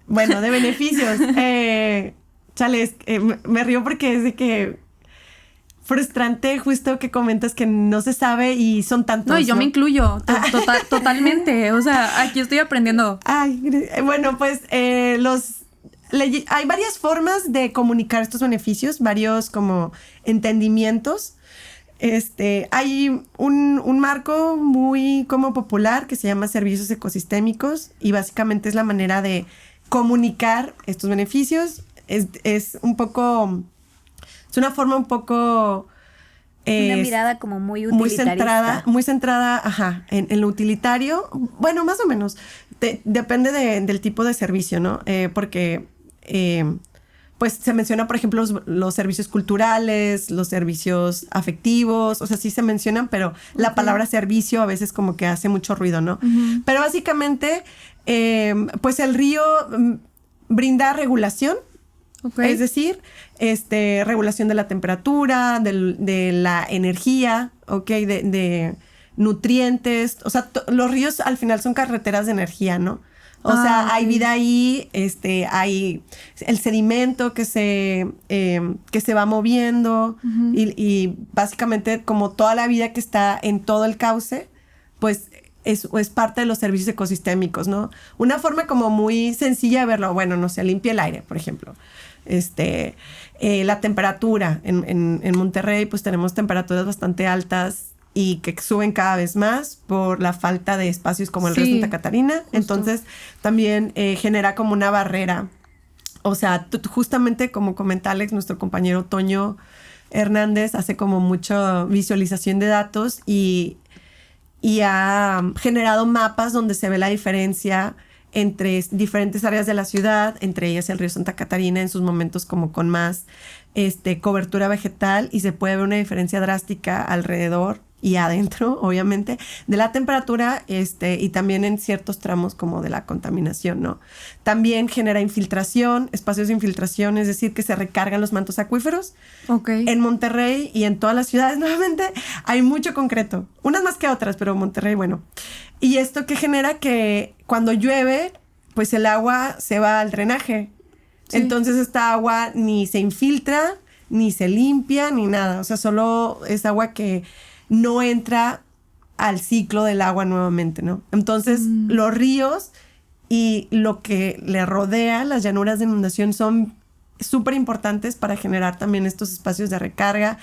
Bueno, de beneficios. Chales, me río porque es de que frustrante justo que comentas que no se sabe y son tantos. No, y yo me incluyo totalmente. O sea, aquí estoy aprendiendo. Bueno, pues hay varias formas de comunicar estos beneficios, varios como entendimientos. Hay un marco muy como popular que se llama servicios ecosistémicos y básicamente es la manera de comunicar estos beneficios. Es un poco, es una forma un poco una mirada como muy utilitarista. Muy centrada, en lo utilitario. Bueno, más o menos. Depende del tipo de servicio, ¿no? Porque pues se menciona, por ejemplo, los servicios culturales, los servicios afectivos, o sea, sí se mencionan, pero la palabra servicio a veces como que hace mucho ruido, ¿no? Uh-huh. Pero básicamente, pues el río brinda regulación. Okay. Es decir, regulación de la temperatura, de la energía, de nutrientes. O sea, los ríos al final son carreteras de energía, ¿no? O sea, okay. Hay vida ahí, hay el sedimento que se va moviendo uh-huh. y básicamente como toda la vida que está en todo el cauce, pues es parte de los servicios ecosistémicos, ¿no? Una forma como muy sencilla de verlo, bueno, no sé, limpia el aire, por ejemplo. La temperatura en Monterrey, pues tenemos temperaturas bastante altas y que suben cada vez más por la falta de espacios como el río Santa Catarina. Justo. Entonces, también genera como una barrera. O sea, justamente como comenta Alex, nuestro compañero Toño Hernández hace como mucha visualización de datos y ha generado mapas donde se ve la diferencia entre diferentes áreas de la ciudad, entre ellas el río Santa Catarina en sus momentos como con más cobertura vegetal, y se puede ver una diferencia drástica alrededor y adentro, obviamente, de la temperatura y también en ciertos tramos como de la contaminación, ¿no? También genera infiltración, espacios de infiltración, es decir, que se recargan los mantos acuíferos. Okay. En Monterrey y en todas las ciudades, nuevamente, hay mucho concreto. Unas más que otras, pero Monterrey, bueno. Y esto que genera que cuando llueve, pues el agua se va al drenaje. Sí. Entonces esta agua ni se infiltra, ni se limpia, ni nada. O sea, solo es agua que no entra al ciclo del agua nuevamente, ¿no? Entonces, los ríos y lo que le rodea, las llanuras de inundación, son súper importantes para generar también estos espacios de recarga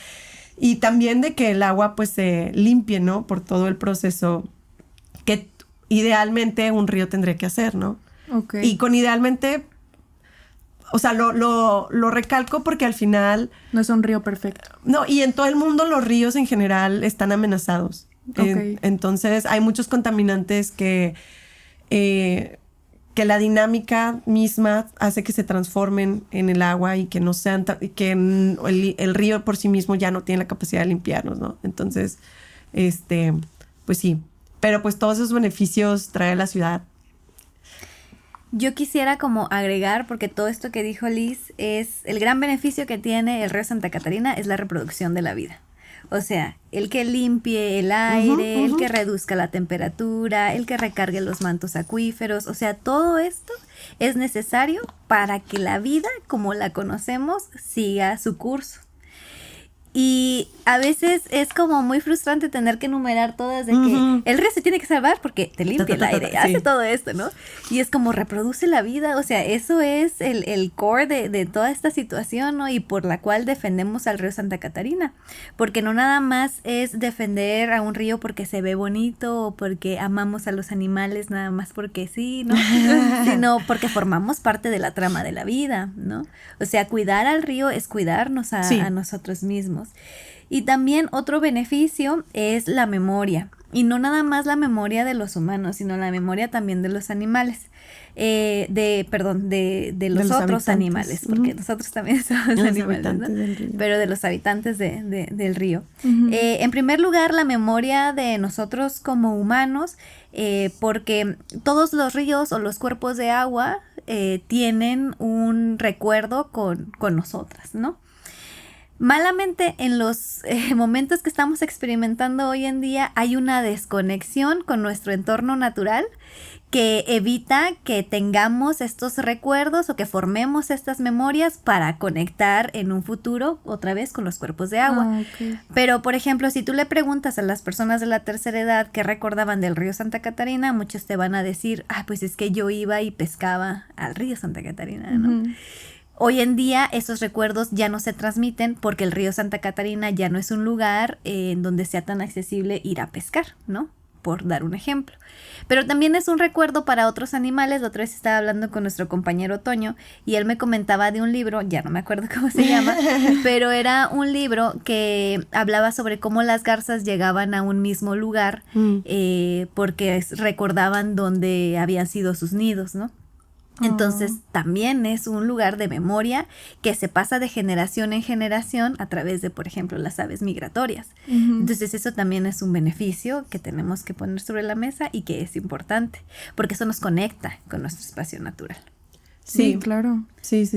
y también de que el agua pues se limpie, ¿no? Por todo el proceso que idealmente un río tendría que hacer, ¿no? Okay. Y con idealmente, o sea, lo recalco porque al final... No es un río perfecto. No, y en todo el mundo los ríos en general están amenazados. Okay. Entonces hay muchos contaminantes que la dinámica misma hace que se transformen en el agua y que no sean que el río por sí mismo ya no tiene la capacidad de limpiarnos, ¿no? Entonces, pues sí. Pero pues todos esos beneficios trae la ciudad. Yo quisiera como agregar, porque todo esto que dijo Liz es el gran beneficio que tiene el río Santa Catarina es la reproducción de la vida. O sea, el que limpie el aire, el que reduzca la temperatura, el que recargue los mantos acuíferos, o sea, todo esto es necesario para que la vida, como la conocemos, siga su curso. Y a veces es como muy frustrante tener que enumerar todas de que el río se tiene que salvar porque te limpia el aire, hace todo esto, ¿no? Y es como reproduce la vida, o sea, eso es el core de toda esta situación, ¿no? Y por la cual defendemos al río Santa Catarina, porque no nada más es defender a un río porque se ve bonito o porque amamos a los animales nada más porque sí, ¿no? Sino porque formamos parte de la trama de la vida, ¿no? O sea, cuidar al río es cuidarnos a nosotros mismos. Y también otro beneficio es la memoria, y no nada más la memoria de los humanos, sino la memoria también de los animales, de los otros animales, porque nosotros también somos animales, ¿no? Pero de los habitantes del río. En primer lugar, la memoria de nosotros como humanos, porque todos los ríos o los cuerpos de agua tienen un recuerdo con nosotras, ¿no? Malamente, en los momentos que estamos experimentando hoy en día, hay una desconexión con nuestro entorno natural que evita que tengamos estos recuerdos o que formemos estas memorias para conectar en un futuro otra vez con los cuerpos de agua. Okay. Pero, por ejemplo, si tú le preguntas a las personas de la tercera edad qué recordaban del río Santa Catarina, muchos te van a decir, pues es que yo iba y pescaba al río Santa Catarina, ¿no? Hoy en día esos recuerdos ya no se transmiten porque el río Santa Catarina ya no es un lugar en donde sea tan accesible ir a pescar, ¿no? Por dar un ejemplo. Pero también es un recuerdo para otros animales. La otra vez estaba hablando con nuestro compañero Toño y él me comentaba de un libro, ya no me acuerdo cómo se llama, pero era un libro que hablaba sobre cómo las garzas llegaban a un mismo lugar porque recordaban dónde habían sido sus nidos, ¿no? Entonces también es un lugar de memoria que se pasa de generación en generación a través de, por ejemplo, las aves migratorias. Entonces eso también es un beneficio que tenemos que poner sobre la mesa y que es importante, porque eso nos conecta con nuestro espacio natural. Sí, claro. Sí.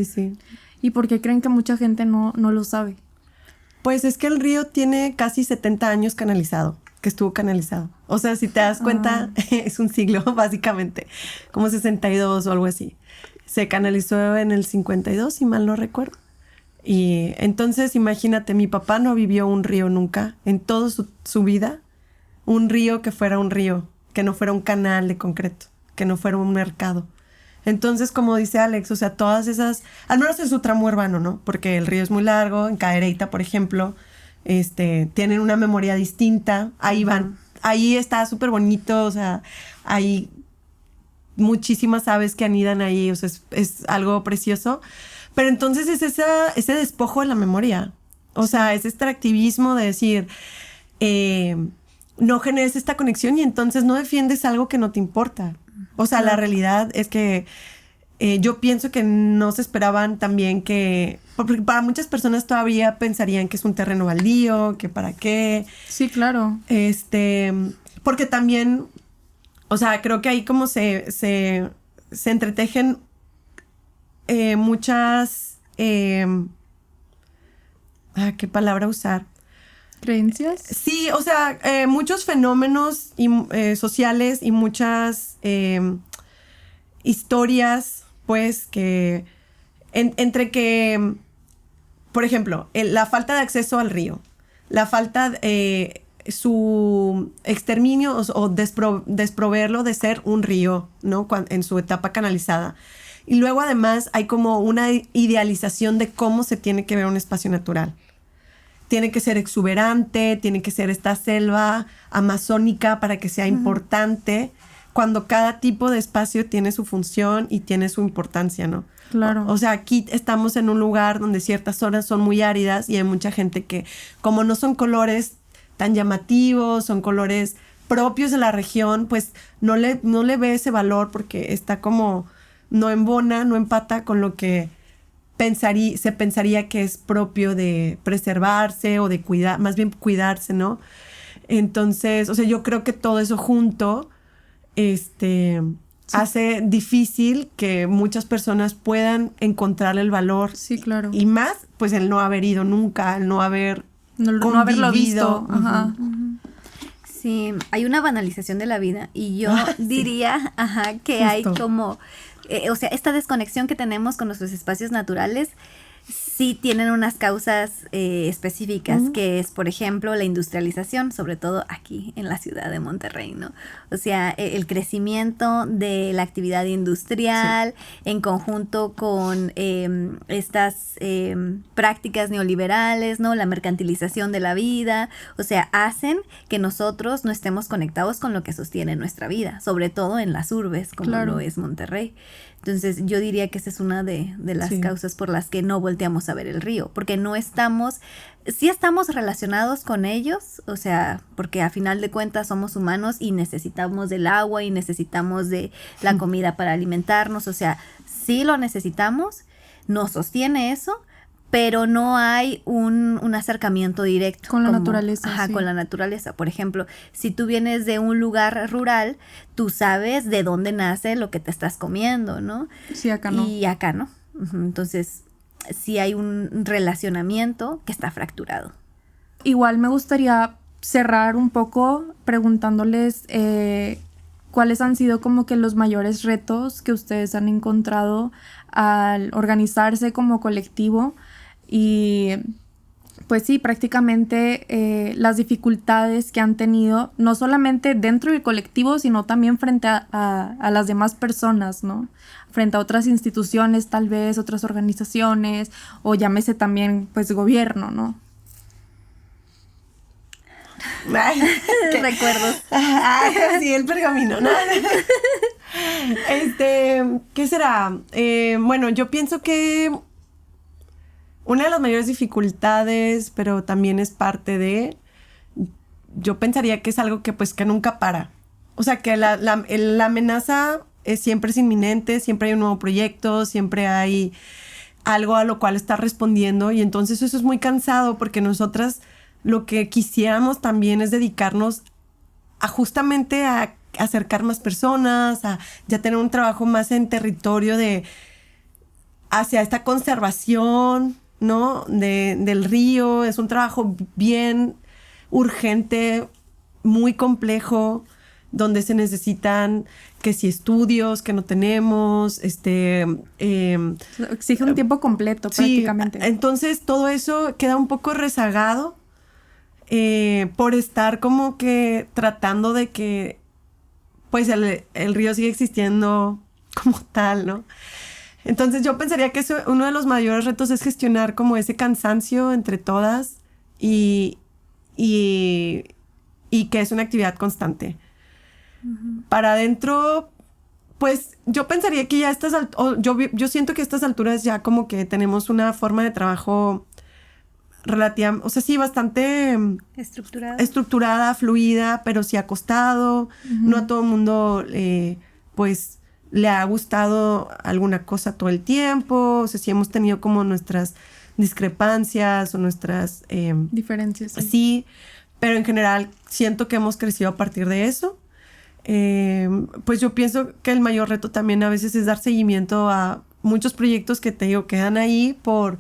¿Y por qué creen que mucha gente no lo sabe? Pues es que el río tiene casi 70 años canalizado, que estuvo canalizado. O sea, si te das cuenta, es un siglo, básicamente, como 62 o algo así. Se canalizó en el 52, si mal no recuerdo. Y entonces, imagínate, mi papá no vivió un río nunca, en toda su vida, un río que fuera un río, que no fuera un canal de concreto, que no fuera un mercado. Entonces, como dice Alex, o sea, todas esas, al menos en su tramo urbano, ¿no? Porque el río es muy largo, en Cadereyta, por ejemplo, tienen una memoria distinta, ahí van, ahí está súper bonito, o sea, hay muchísimas aves que anidan ahí, o sea, es algo precioso, pero entonces es ese despojo de la memoria, o sea, es este activismo de decir, no generes esta conexión y entonces no defiendes algo que no te importa. O sea, la realidad es que yo pienso que no se esperaban también que... Porque para muchas personas todavía pensarían que es un terreno baldío, que para qué. Sí, claro. Porque también, o sea, creo que ahí como se entretejen muchas... ¿qué palabra usar? ¿Creencias? Sí, o sea, muchos fenómenos sociales y muchas historias, pues, que... entre que, por ejemplo, la falta de acceso al río, la falta, su exterminio o desproverlo de ser un río, ¿no? En su etapa canalizada. Y luego, además, hay como una idealización de cómo se tiene que ver un espacio natural. Tiene que ser exuberante, tiene que ser esta selva amazónica para que sea importante, cuando cada tipo de espacio tiene su función y tiene su importancia, ¿no? Claro. O sea, aquí estamos en un lugar donde ciertas zonas son muy áridas y hay mucha gente que, como no son colores tan llamativos, son colores propios de la región, pues no le ve ese valor porque está como, no embona, no empata con lo que se pensaría que es propio de preservarse o de cuidar, más bien cuidarse, ¿no? Entonces, o sea, yo creo que todo eso junto, hace difícil que muchas personas puedan encontrar el valor. Sí, claro. Y más, pues el no haber ido nunca, el no haber no haberlo visto. Ajá. Sí, hay una banalización de la vida y yo diría que Justo. hay como... o sea, esta desconexión que tenemos con nuestros espacios naturales sí tienen unas causas específicas, que es, por ejemplo, la industrialización, sobre todo aquí en la ciudad de Monterrey, ¿no? O sea, el crecimiento de la actividad industrial en conjunto con estas prácticas neoliberales, ¿no? La mercantilización de la vida, o sea, hacen que nosotros no estemos conectados con lo que sostiene nuestra vida, sobre todo en las urbes, como lo es Monterrey. Entonces, yo diría que esa es una de las causas por las que no volteamos a ver el río, porque no estamos, sí estamos relacionados con ellos, o sea, porque a final de cuentas somos humanos y necesitamos del agua y necesitamos de la comida para alimentarnos, o sea, sí lo necesitamos, nos sostiene eso, pero no hay un acercamiento directo. Con la naturaleza. Ajá, con la naturaleza. Por ejemplo, si tú vienes de un lugar rural, tú sabes de dónde nace lo que te estás comiendo, ¿no? Sí, acá no. Y acá no. Entonces, sí hay un relacionamiento que está fracturado. Igual me gustaría cerrar un poco preguntándoles cuáles han sido como que los mayores retos que ustedes han encontrado al organizarse como colectivo. Y pues sí, prácticamente las dificultades que han tenido, no solamente dentro del colectivo, sino también frente a las demás personas, ¿no? Frente a otras instituciones, tal vez, otras organizaciones, o llámese también, pues, gobierno, ¿no? Recuerdos. Sí, el pergamino, ¿no? ¿Qué será? Bueno, yo pienso que una de las mayores dificultades, pero también es parte de, yo pensaría que es algo que pues que nunca para. O sea, que la amenaza siempre es inminente, siempre hay un nuevo proyecto, siempre hay algo a lo cual estar respondiendo y entonces eso es muy cansado porque nosotras lo que quisiéramos también es dedicarnos a justamente a acercar más personas, a ya tener un trabajo más en territorio de hacia esta conservación, ¿no? Del río. Es un trabajo bien urgente, muy complejo, donde se necesitan que si estudios que no tenemos, exige un tiempo completo, sí, prácticamente. Entonces todo eso queda un poco rezagado por estar como que tratando de que pues el río sigue existiendo como tal, ¿no? Entonces yo pensaría que uno de los mayores retos es gestionar como ese cansancio entre todas y que es una actividad constante. Uh-huh. Para adentro, pues yo pensaría que ya a estas yo siento que a estas alturas ya como que tenemos una forma de trabajo relativa, o sea, sí, bastante estructurada, fluida, pero sí ha costado. Uh-huh. No a todo el mundo, pues, le ha gustado alguna cosa todo el tiempo. O sea, sí hemos tenido como nuestras discrepancias o nuestras diferencias. Sí, pero en general siento que hemos crecido a partir de eso. Pues yo pienso que el mayor reto también a veces es dar seguimiento a muchos proyectos que te digo quedan ahí por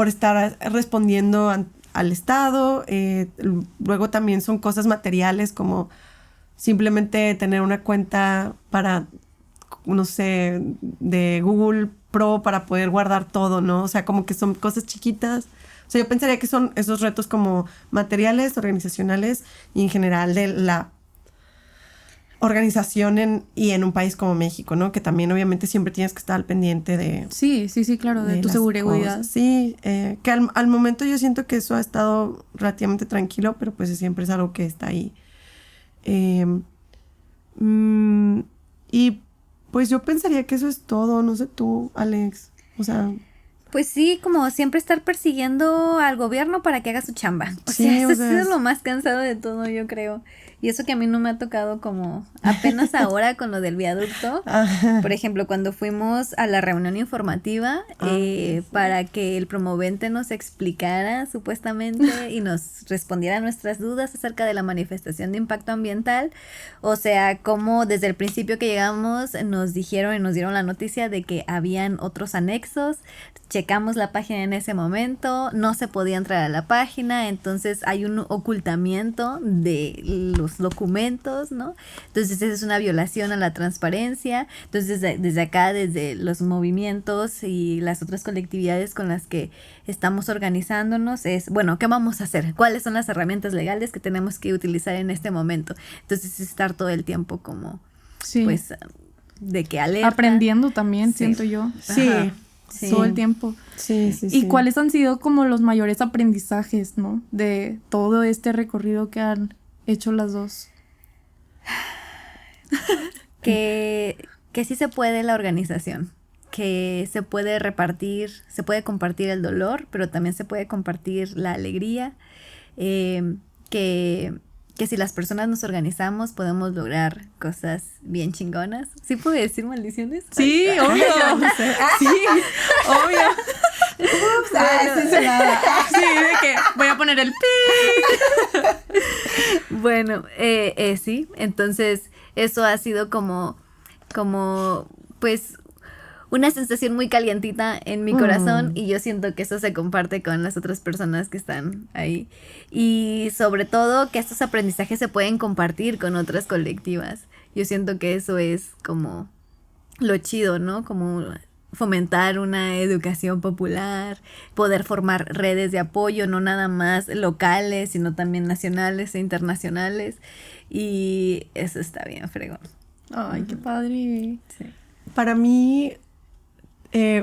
estar respondiendo al Estado. Luego también son cosas materiales como simplemente tener una cuenta para, no sé, de Google Pro para poder guardar todo, ¿no? O sea, como que son cosas chiquitas. O sea, yo pensaría que son esos retos como materiales, organizacionales y en general de la organización y en un país como México, ¿no? Que también obviamente siempre tienes que estar al pendiente de... Sí, claro, de tu seguridad. Cosas. Sí, que al momento yo siento que eso ha estado relativamente tranquilo, pero pues siempre es algo que está ahí. Y pues yo pensaría que eso es todo, no sé tú, Alex, o sea... Pues sí, como siempre estar persiguiendo al gobierno para que haga su chamba. O sea, eso es lo más cansado de todo, yo creo. Y eso que a mí no me ha tocado como apenas ahora con lo del viaducto. Por ejemplo, cuando fuimos a la reunión informativa para que el promovente nos explicara supuestamente y nos respondiera a nuestras dudas acerca de la manifestación de impacto ambiental. O sea, como desde el principio que llegamos nos dijeron y nos dieron la noticia de que habían otros anexos. Checamos la página en ese momento, no se podía entrar a la página, entonces hay un ocultamiento de los documentos, ¿no? Entonces esa es una violación a la transparencia. Entonces desde acá, desde los movimientos y las otras colectividades con las que estamos organizándonos es, bueno, ¿qué vamos a hacer? ¿Cuáles son las herramientas legales que tenemos que utilizar en este momento? Entonces es estar todo el tiempo como, pues, de que alerta. Aprendiendo también, siento yo. Sí. Sí. Todo el tiempo. Sí. ¿Y cuáles han sido como los mayores aprendizajes, ¿no? De todo este recorrido que han hecho las dos. Que sí se puede la organización, que se puede repartir, se puede compartir el dolor, pero también se puede compartir la alegría, que si las personas nos organizamos podemos lograr cosas bien chingonas. ¿Sí puedo decir maldiciones? Sí, obvio. No sé. Sí, obvio. Sí, de que voy a poner el pi. Bueno, sí, entonces eso ha sido como pues una sensación muy calientita en mi corazón y yo siento que eso se comparte con las otras personas que están ahí. Y sobre todo que estos aprendizajes se pueden compartir con otras colectivas. Yo siento que eso es como lo chido, ¿no? Como fomentar una educación popular, poder formar redes de apoyo, no nada más locales, sino también nacionales e internacionales. Y eso está bien fregón. Ay, qué padre. Sí. Para mí...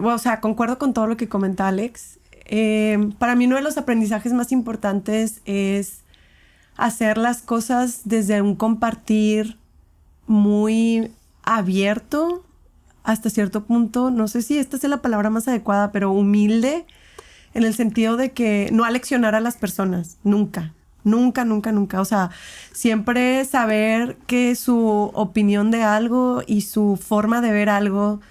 o sea, concuerdo con todo lo que comenta Alex. Para mí uno de los aprendizajes más importantes es hacer las cosas desde un compartir muy abierto hasta cierto punto. No sé si esta es la palabra más adecuada, pero humilde, en el sentido de que no aleccionar a las personas, nunca. O sea, siempre saber que su opinión de algo y su forma de ver algo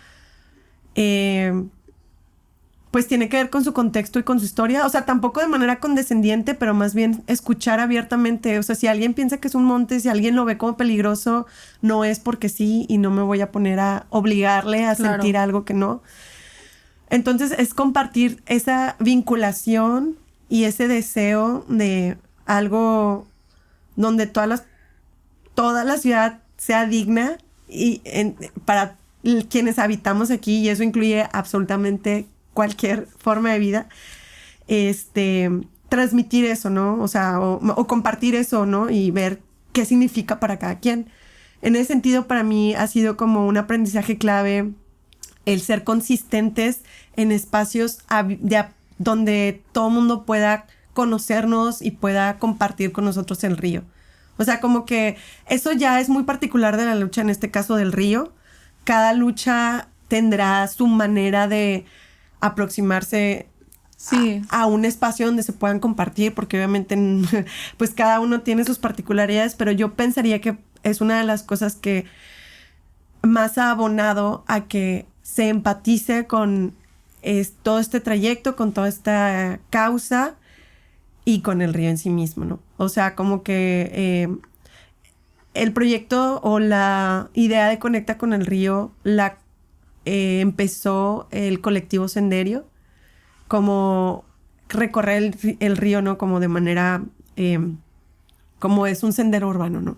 pues tiene que ver con su contexto y con su historia. O sea, tampoco de manera condescendiente, pero más bien escuchar abiertamente. O sea, si alguien piensa que es un monte, si alguien lo ve como peligroso, no es porque sí y no me voy a poner a obligarle a sentir algo que no. Entonces es compartir esa vinculación y ese deseo de algo donde toda la ciudad sea digna y para quienes habitamos aquí, y eso incluye absolutamente cualquier forma de vida, transmitir eso, ¿no? O sea, o compartir eso, ¿no? Y ver qué significa para cada quien. En ese sentido, para mí ha sido como un aprendizaje clave el ser consistentes en espacios donde todo el mundo pueda conocernos y pueda compartir con nosotros el río. O sea, como que eso ya es muy particular de la lucha, en este caso del río. Cada lucha tendrá su manera de aproximarse a un espacio donde se puedan compartir, porque obviamente pues cada uno tiene sus particularidades, pero yo pensaría que es una de las cosas que más ha abonado a que se empatice con todo este trayecto, con toda esta causa y con el río en sí mismo, ¿no? O sea, como que el proyecto o la idea de Conecta con el Río empezó el colectivo Senderio, como recorrer el río, ¿no? Como de manera, como es un sendero urbano, ¿no?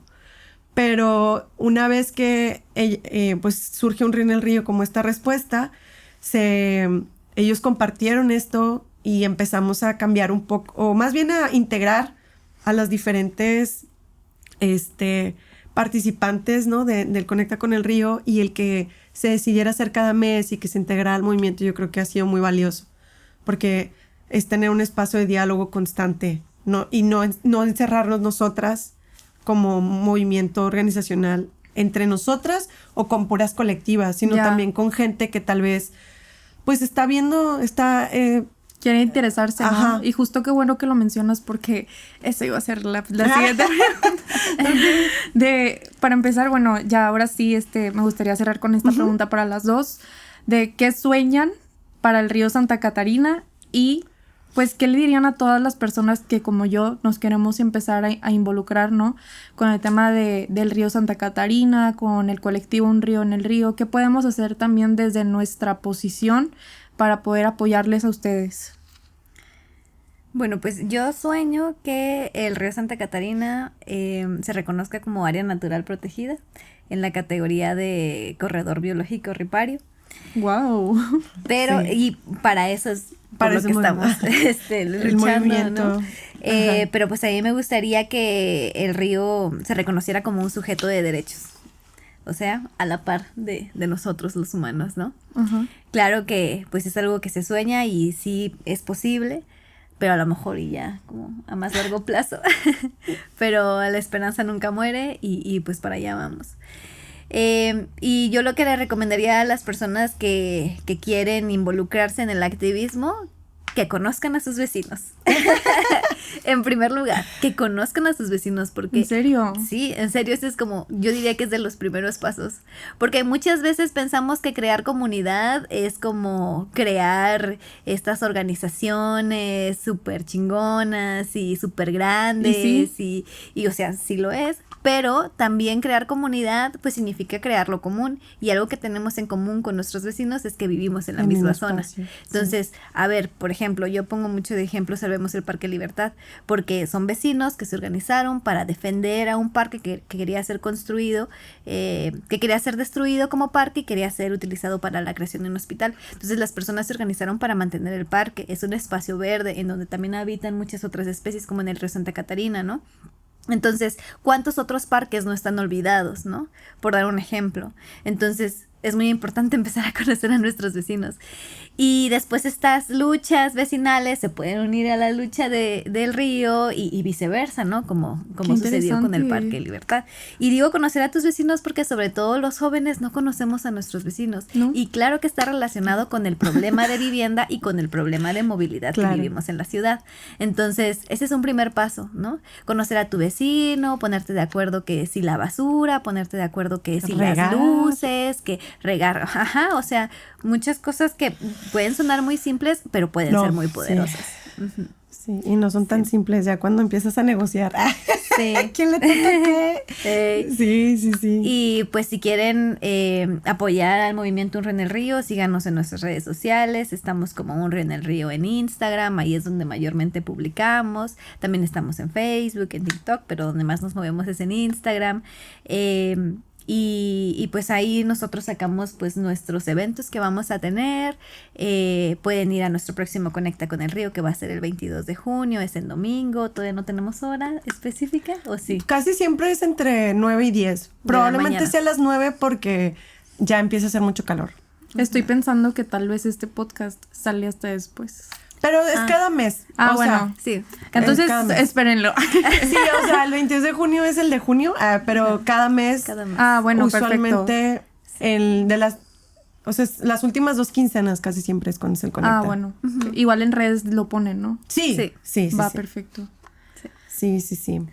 Pero una vez que pues surge Un Río en el Río como esta respuesta, ellos compartieron esto y empezamos a cambiar un poco, o más bien a integrar a las diferentes participantes, ¿no? del Conecta con el Río, y el que se decidiera hacer cada mes y que se integrara al movimiento, yo creo que ha sido muy valioso, porque es tener un espacio de diálogo constante, ¿no? Y no encerrarnos nosotras como movimiento organizacional entre nosotras o con puras colectivas, sino también con gente que tal vez pues quiere interesarse, ¿no? Ajá. Y justo qué bueno que lo mencionas, porque eso iba a ser la siguiente pregunta. Para empezar, bueno, ya ahora sí me gustaría cerrar con esta pregunta para las dos, de qué sueñan para el río Santa Catarina y pues qué le dirían a todas las personas que como yo nos queremos empezar a involucrar, ¿no? Con el tema del río Santa Catarina, con el colectivo Un Río en el Río. ¿Qué podemos hacer también desde nuestra posición para poder apoyarles a ustedes? Bueno, pues yo sueño que el río Santa Catarina se reconozca como área natural protegida en la categoría de corredor biológico ripario. Wow. Pero, Sí. y para eso es por lo que estamos el luchando, movimiento, ¿no? Pero pues a mí me gustaría que el río se reconociera como un sujeto de derechos. O sea, a la par de nosotros los humanos, ¿no? Uh-huh. Claro que pues es algo que se sueña y sí es posible, pero a lo mejor y ya como a más largo plazo. Pero la esperanza nunca muere y pues para allá vamos. Y yo lo que le recomendaría a las personas que quieren involucrarse en el activismo, que conozcan a sus vecinos. En primer lugar, que conozcan a sus vecinos, porque... ¿En serio? Sí, en serio, este es como, yo diría que es de los primeros pasos, porque muchas veces pensamos que crear comunidad es como crear estas organizaciones súper chingonas y súper grandes, y o sea, sí lo es. Pero también crear comunidad pues significa crear lo común, y algo que tenemos en común con nuestros vecinos es que vivimos en la misma zona. Entonces, a ver, por ejemplo, yo pongo mucho de ejemplo Salvemos el Parque Libertad, porque son vecinos que se organizaron para defender a un parque que quería ser construido, que quería ser destruido como parque y quería ser utilizado para la creación de un hospital. Entonces las personas se organizaron para mantener el parque. Es un espacio verde en donde también habitan muchas otras especies, como en el río Santa Catarina, ¿no? Entonces, ¿cuántos otros parques no están olvidados, no? Por dar un ejemplo. Entonces, es muy importante empezar a conocer a nuestros vecinos. Y después estas luchas vecinales se pueden unir a la lucha del río y viceversa, ¿no? Como sucedió con el Parque Libertad. Y digo conocer a tus vecinos porque sobre todo los jóvenes no conocemos a nuestros vecinos. ¿No? Y claro que está relacionado con el problema de vivienda y con el problema de movilidad que vivimos en la ciudad. Entonces, ese es un primer paso, ¿no? Conocer a tu vecino, ponerte de acuerdo que si la basura, ponerte de acuerdo que si las luces, que regar, o sea, muchas cosas que pueden sonar muy simples, pero pueden ser muy poderosas. Sí, y no son tan simples ya cuando empiezas a negociar. Sí. ¿Quién le toca qué? Sí. Y pues si quieren apoyar al movimiento Un Río en el Río, síganos en nuestras redes sociales. Estamos como Un Río en el Río en Instagram, ahí es donde mayormente publicamos. También estamos en Facebook, en TikTok, pero donde más nos movemos es en Instagram. Y pues ahí nosotros sacamos pues nuestros eventos que vamos a tener. Pueden ir a nuestro próximo Conecta con el Río, que va a ser el 22 de junio, es el domingo. Todavía no tenemos hora específica, ¿o sí? Casi siempre es entre 9 y 10. Probablemente sea a las 9 porque ya empieza a hacer mucho calor. Estoy pensando que tal vez este podcast sale hasta después. Pero es cada mes. Bueno. Sí. Entonces, espérenlo. Sí, o sea, el 22 de junio es el de junio, pero cada mes. Bueno, usualmente las últimas 2 quincenas casi siempre es cuando se conecta. Bueno. Igual en redes lo ponen, ¿no? Sí. Va, perfecto. Sí.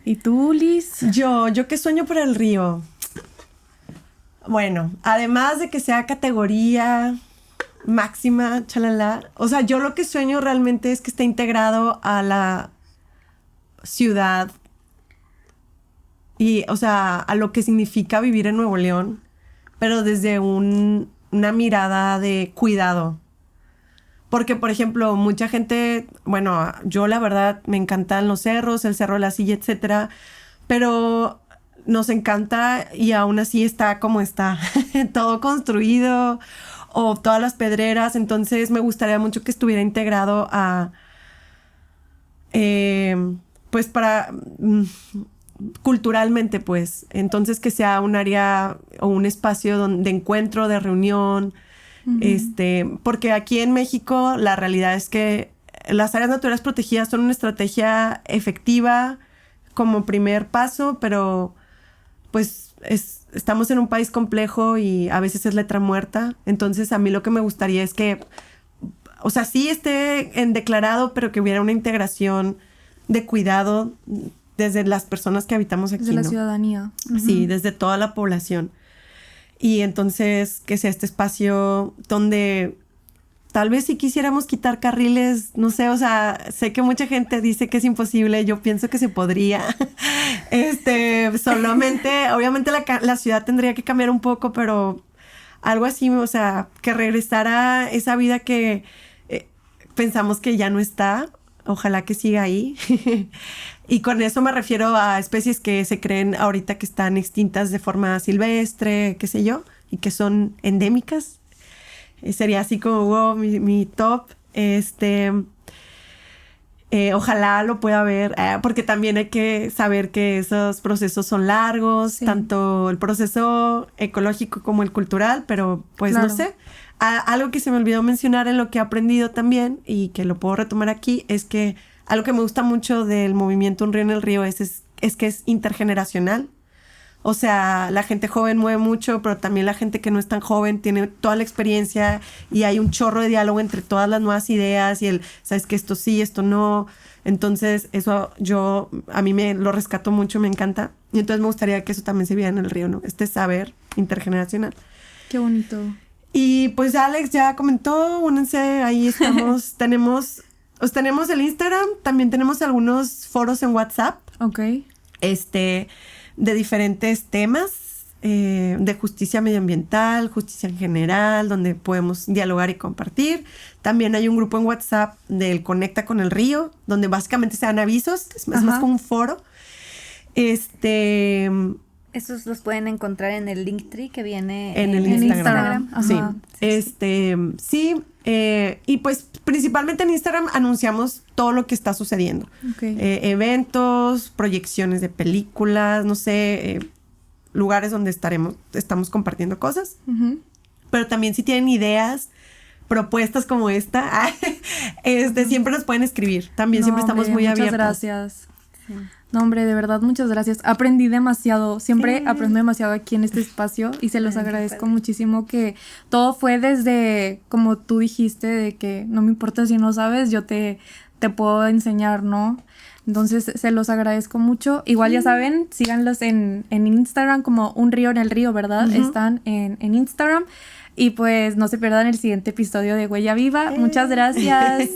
¿Y tú, Liz? Yo que sueño por el río. Bueno, además de que sea categoría máxima, chalala. O sea, yo lo que sueño realmente es que esté integrado a la ciudad y, o sea, a lo que significa vivir en Nuevo León, pero desde una mirada de cuidado. Porque, por ejemplo, mucha gente, bueno, yo la verdad me encantan los cerros, el Cerro de la Silla, etcétera, pero nos encanta y aún así está como está, todo construido, o todas las pedreras. Entonces me gustaría mucho que estuviera integrado a pues para culturalmente, pues entonces que sea un área o un espacio de encuentro, de reunión. Porque aquí en México la realidad es que las áreas naturales protegidas son una estrategia efectiva como primer paso, pero pues estamos en un país complejo y a veces es letra muerta. Entonces a mí lo que me gustaría es que, o sea, sí esté en declarado, pero que hubiera una integración de cuidado desde las personas que habitamos aquí, desde la ¿no? ciudadanía. Sí, desde toda la población. Y entonces que sea este espacio donde tal vez si quisiéramos quitar carriles, no sé, o sea, sé que mucha gente dice que es imposible, yo pienso que se podría. Solamente, obviamente la ciudad tendría que cambiar un poco, pero algo así, o sea, que regresara esa vida que pensamos que ya no está, ojalá que siga ahí. Y con eso me refiero a especies que se creen ahorita que están extintas de forma silvestre, qué sé yo, y que son endémicas. Sería así como, wow, mi top. Ojalá lo pueda ver, porque también hay que saber que esos procesos son largos, tanto el proceso ecológico como el cultural, pero pues claro. No sé. Algo que se me olvidó mencionar en lo que he aprendido también y que lo puedo retomar aquí es que algo que me gusta mucho del movimiento Un Río en el Río es que es intergeneracional. O sea, la gente joven mueve mucho, pero también la gente que no es tan joven tiene toda la experiencia y hay un chorro de diálogo entre todas las nuevas ideas y sabes que esto sí, esto no. Entonces, eso a mí me lo rescato mucho, me encanta. Y entonces me gustaría que eso también se viera en el río, ¿no? Este saber intergeneracional. Qué bonito. Y pues Alex ya comentó, únanse, ahí estamos. tenemos el Instagram, también tenemos algunos foros en WhatsApp. Ok. De diferentes temas, de justicia medioambiental, justicia en general, donde podemos dialogar y compartir. También hay un grupo en WhatsApp del Conecta con el Río, donde básicamente se dan avisos, es más como un foro. Esos los pueden encontrar en el Linktree que viene en el Instagram. Ajá. Sí. Y pues principalmente en Instagram anunciamos todo lo que está sucediendo. Okay. Eventos, proyecciones de películas, no sé, lugares donde estamos compartiendo cosas. Uh-huh. Pero también si tienen ideas, propuestas como esta, siempre nos pueden escribir. También siempre estamos muy abiertos. Muchas gracias. Sí. No, hombre, de verdad, muchas gracias. Aprendí demasiado. Siempre aprendo demasiado aquí en este espacio y se los agradezco muchísimo que todo fue desde, como tú dijiste, de que no me importa si no sabes, yo te puedo enseñar, ¿no? Entonces, se los agradezco mucho. Igual ya saben, síganlos en Instagram como Un Río en el Río, ¿verdad? Uh-huh. Están en Instagram. Y pues no se pierdan el siguiente episodio de Huella Viva. Muchas gracias.